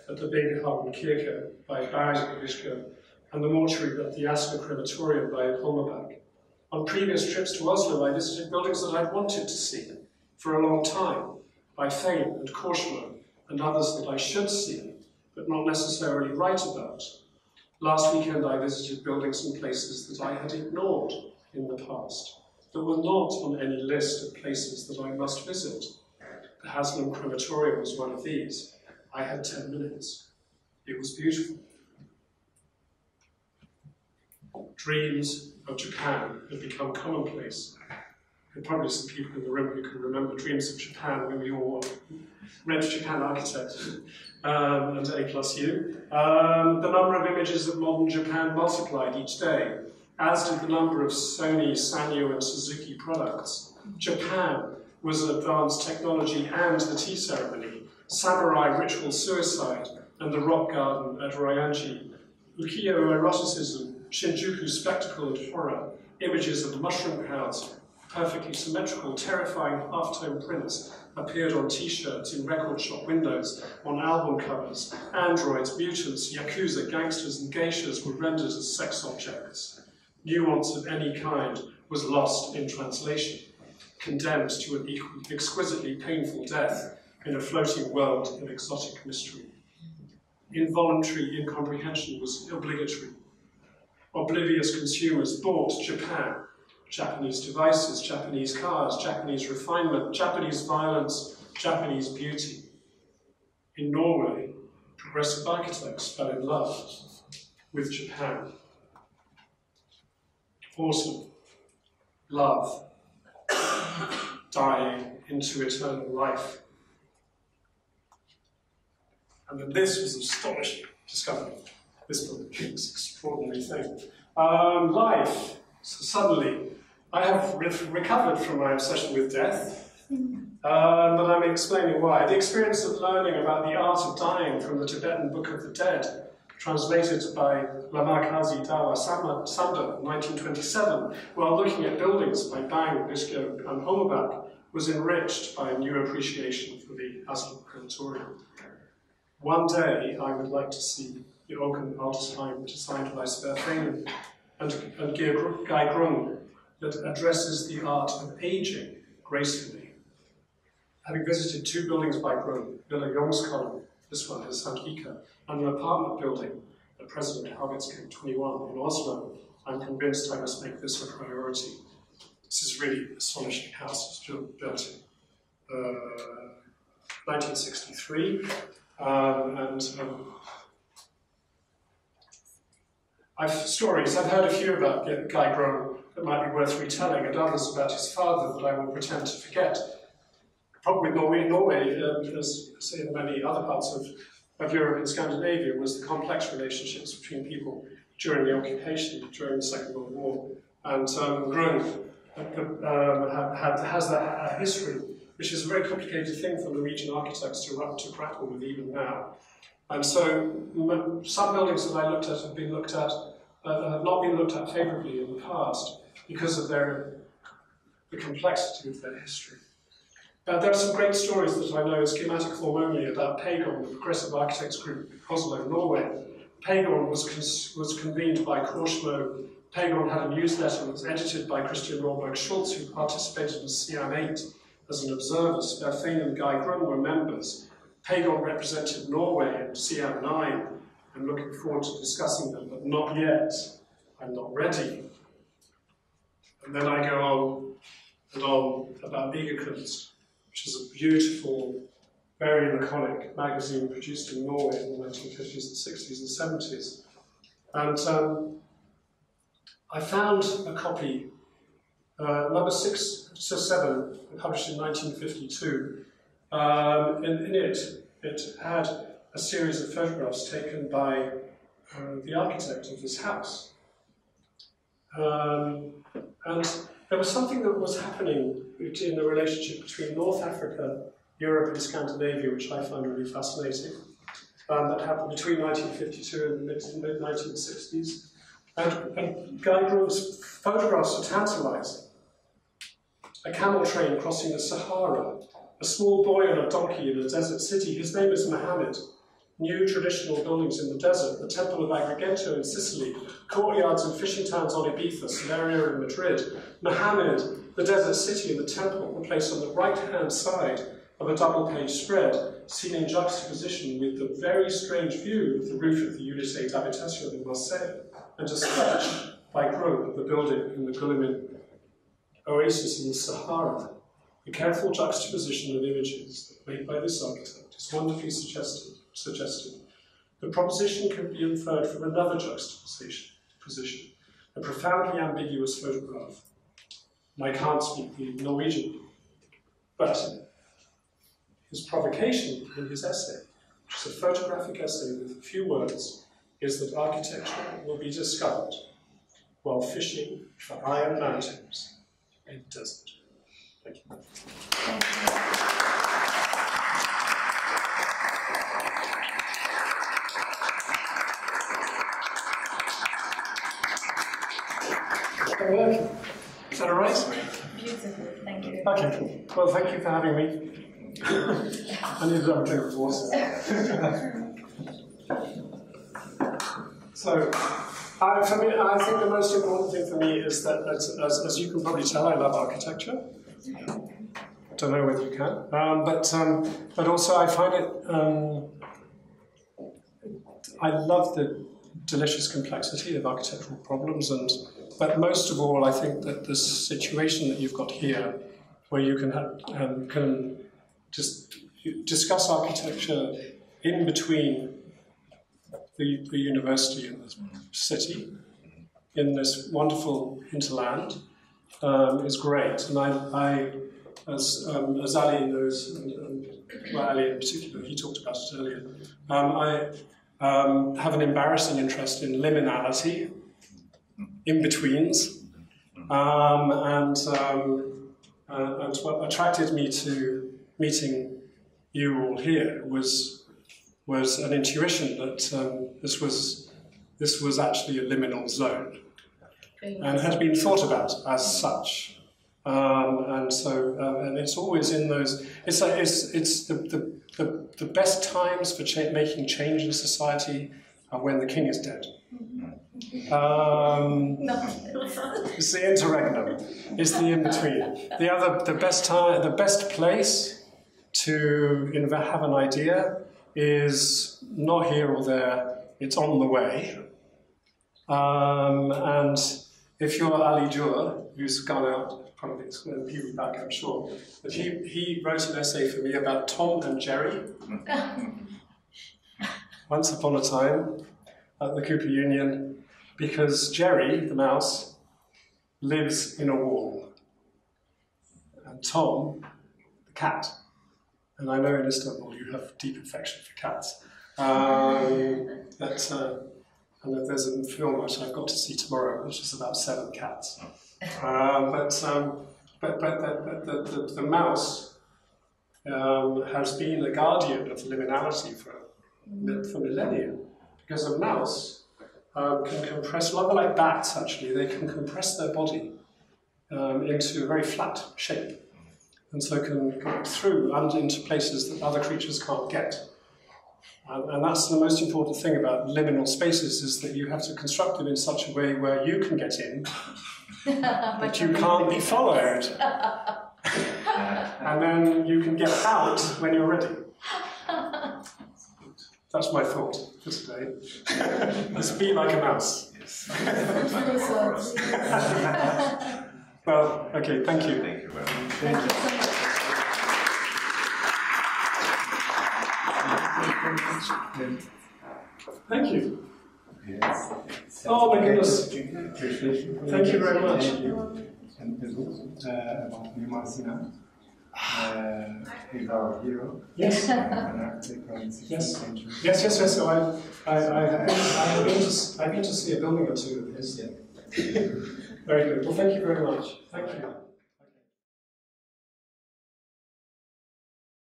at the Babyhagenkirche by Bergen and the mortuary at the Asker crematorium by Holmerbach. On previous trips to Oslo, I visited buildings that I'd wanted to see for a long time, by Fane and Korsmo, and others that I should see, but not necessarily write about. Last weekend I visited buildings and places that I had ignored in the past, that were not on any list of places that I must visit. The Haslam crematorium was one of these. I had 10 minutes. It was beautiful. Dreams of Japan had become commonplace. There are probably some people in the room who can remember Dreams of Japan when we all read Japan Architect and A+U. The number of images of modern Japan multiplied each day, as did the number of Sony, Sanyo, and Suzuki products. Japan was advanced technology and the tea ceremony, samurai ritual suicide, and the rock garden at Ryoanji, ukiyo eroticism, Shinjuku spectacle and horror, images of mushroom clouds, perfectly symmetrical, terrifying half-tone prints appeared on t-shirts, in record shop windows, on album covers. Androids, mutants, yakuza, gangsters, and geishas were rendered as sex objects. Nuance of any kind was lost in translation, condemned to an exquisitely painful death in a floating world of exotic mystery. Involuntary incomprehension was obligatory. Oblivious consumers bought Japan, Japanese devices, Japanese cars, Japanese refinement, Japanese violence, Japanese beauty. In Norway, progressive architects fell in love with Japan. Autumn, love, dying into eternal life. And then this was astonishing discovery. This was an extraordinary thing. Life. So suddenly, I have recovered from my obsession with death, but I'm explaining why. The experience of learning about the art of dying from the Tibetan Book of the Dead, translated by Lama Kazi Dawa Sanda in 1927, while looking at buildings by Bang, Bisco, and Holmerbach, was enriched by a new appreciation for the Aslan crematorium. One day, I would like to see the Open Altersheim designed by Sverfeinen and Guy Grung that addresses the art of aging gracefully. Having visited 2 buildings by Grung, Villa Youngskollen, this one is Sandvika, and an apartment building at President Harvitsgate 21 in Oslo, I'm convinced I must make this a priority. This is really an astonishing house. It was built in 1963, I've heard a few about Guy Grung that might be worth retelling, and others about his father that I will pretend to forget. Probably Norway, as in many other parts of Europe and Scandinavia, was the complex relationships between people during the occupation, during the Second World War. And Grung has that history, which is a very complicated thing for Norwegian architects to grapple with even now. And so some buildings that I looked at have not been looked at favourably in the past because of the complexity of their history. There are some great stories that I know in schematic form only about Pagon, the Progressive Architects Group in Oslo, Norway. Pagon was convened by Korsmo. Pagon had a newsletter that was edited by Christian Rolberg Schultz, who participated in Siam 8 as an observer. Sverfeinen and Guy Grung were members. Pagon represented Norway in Siam 9. I'm looking forward to discussing them, but not yet. I'm not ready. And then I go on and on about Ligekunst, which is a beautiful, very laconic magazine produced in Norway in the 1950s and 60s and 70s. And I found a copy, number 6-7, published in 1952. In it had a series of photographs taken by the architect of this house. And there was something that was happening in the relationship between North Africa, Europe and Scandinavia, which I find really fascinating, that happened between 1952 and the mid-1960s. And Guy Grove's photographs are tantalizing. A camel train crossing the Sahara, a small boy on a donkey in a desert city, his name is Mohammed, new traditional buildings in the desert, the Temple of Agrigento in Sicily, courtyards and fishing towns on Ibiza, Solaria in Madrid, Mohammed, the desert city and the temple were placed on the right-hand side of a double-page spread, seen in juxtaposition with the very strange view of the roof of the Ulysses d'Habitation in Marseille, and a sketch by Grove of the building in the Gullimin oasis in the Sahara. The careful juxtaposition of images made by this architect is wonderfully suggested. The proposition can be inferred from another juxtaposition, a profoundly ambiguous photograph. And I can't speak the Norwegian, but his provocation in his essay, which is a photographic essay with a few words, is that architecture will be discovered while fishing for iron mountains in the desert. Thank you. Is that all right? Beautiful, thank you. Okay, well, thank you for having me. I need to have a drink of water. So, for me, I think the most important thing for me is that, as you can probably tell, I love architecture. I don't know whether you can, but also I find it. I love the delicious complexity of architectural problems, but most of all, I think that the situation that you've got here, where you can just discuss architecture in between the university and the city in this wonderful hinterland is great. And I as Ali knows, well, Ali in particular, he talked about it earlier, I have an embarrassing interest in liminality, in-betweens, and what attracted me to meeting you all here was an intuition that this was actually a liminal zone, and had been thought about as such. And it's always in those. It's the best times for making change in society are when the king is dead. It's the interregnum. It's the in between. The best place to have an idea is not here or there. It's on the way. And if you're Ali Jur, who's gone out. Probably he'll be back, I'm sure. But he wrote an essay for me about Tom and Jerry. Once upon a time at the Cooper Union, because Jerry, the mouse, lives in a wall. And Tom, the cat, and I know in Istanbul you have deep affection for cats, and that there's a film which I've got to see tomorrow, which is about 7 cats. But the mouse has been a guardian of liminality for millennia, because a mouse can compress, rather like bats actually, they can compress their body into a very flat shape, and so can go through and into places that other creatures can't get. And that's the most important thing about liminal spaces, is that you have to construct them in such a way where you can get in, but you can't be followed. And then you can get out when you're ready. That's my thought for today. Let's be like a mouse. Well, okay, thank you. Thank you very much. Thank you so much. Thank you. Yes. Oh my goodness. Thank you very much. And about Mimar Sinan. He's our hero. Yes. An architect from the 16th century. Yes. So I've been to see a building or two of his. Very good. Well, thank you very much. Thank you.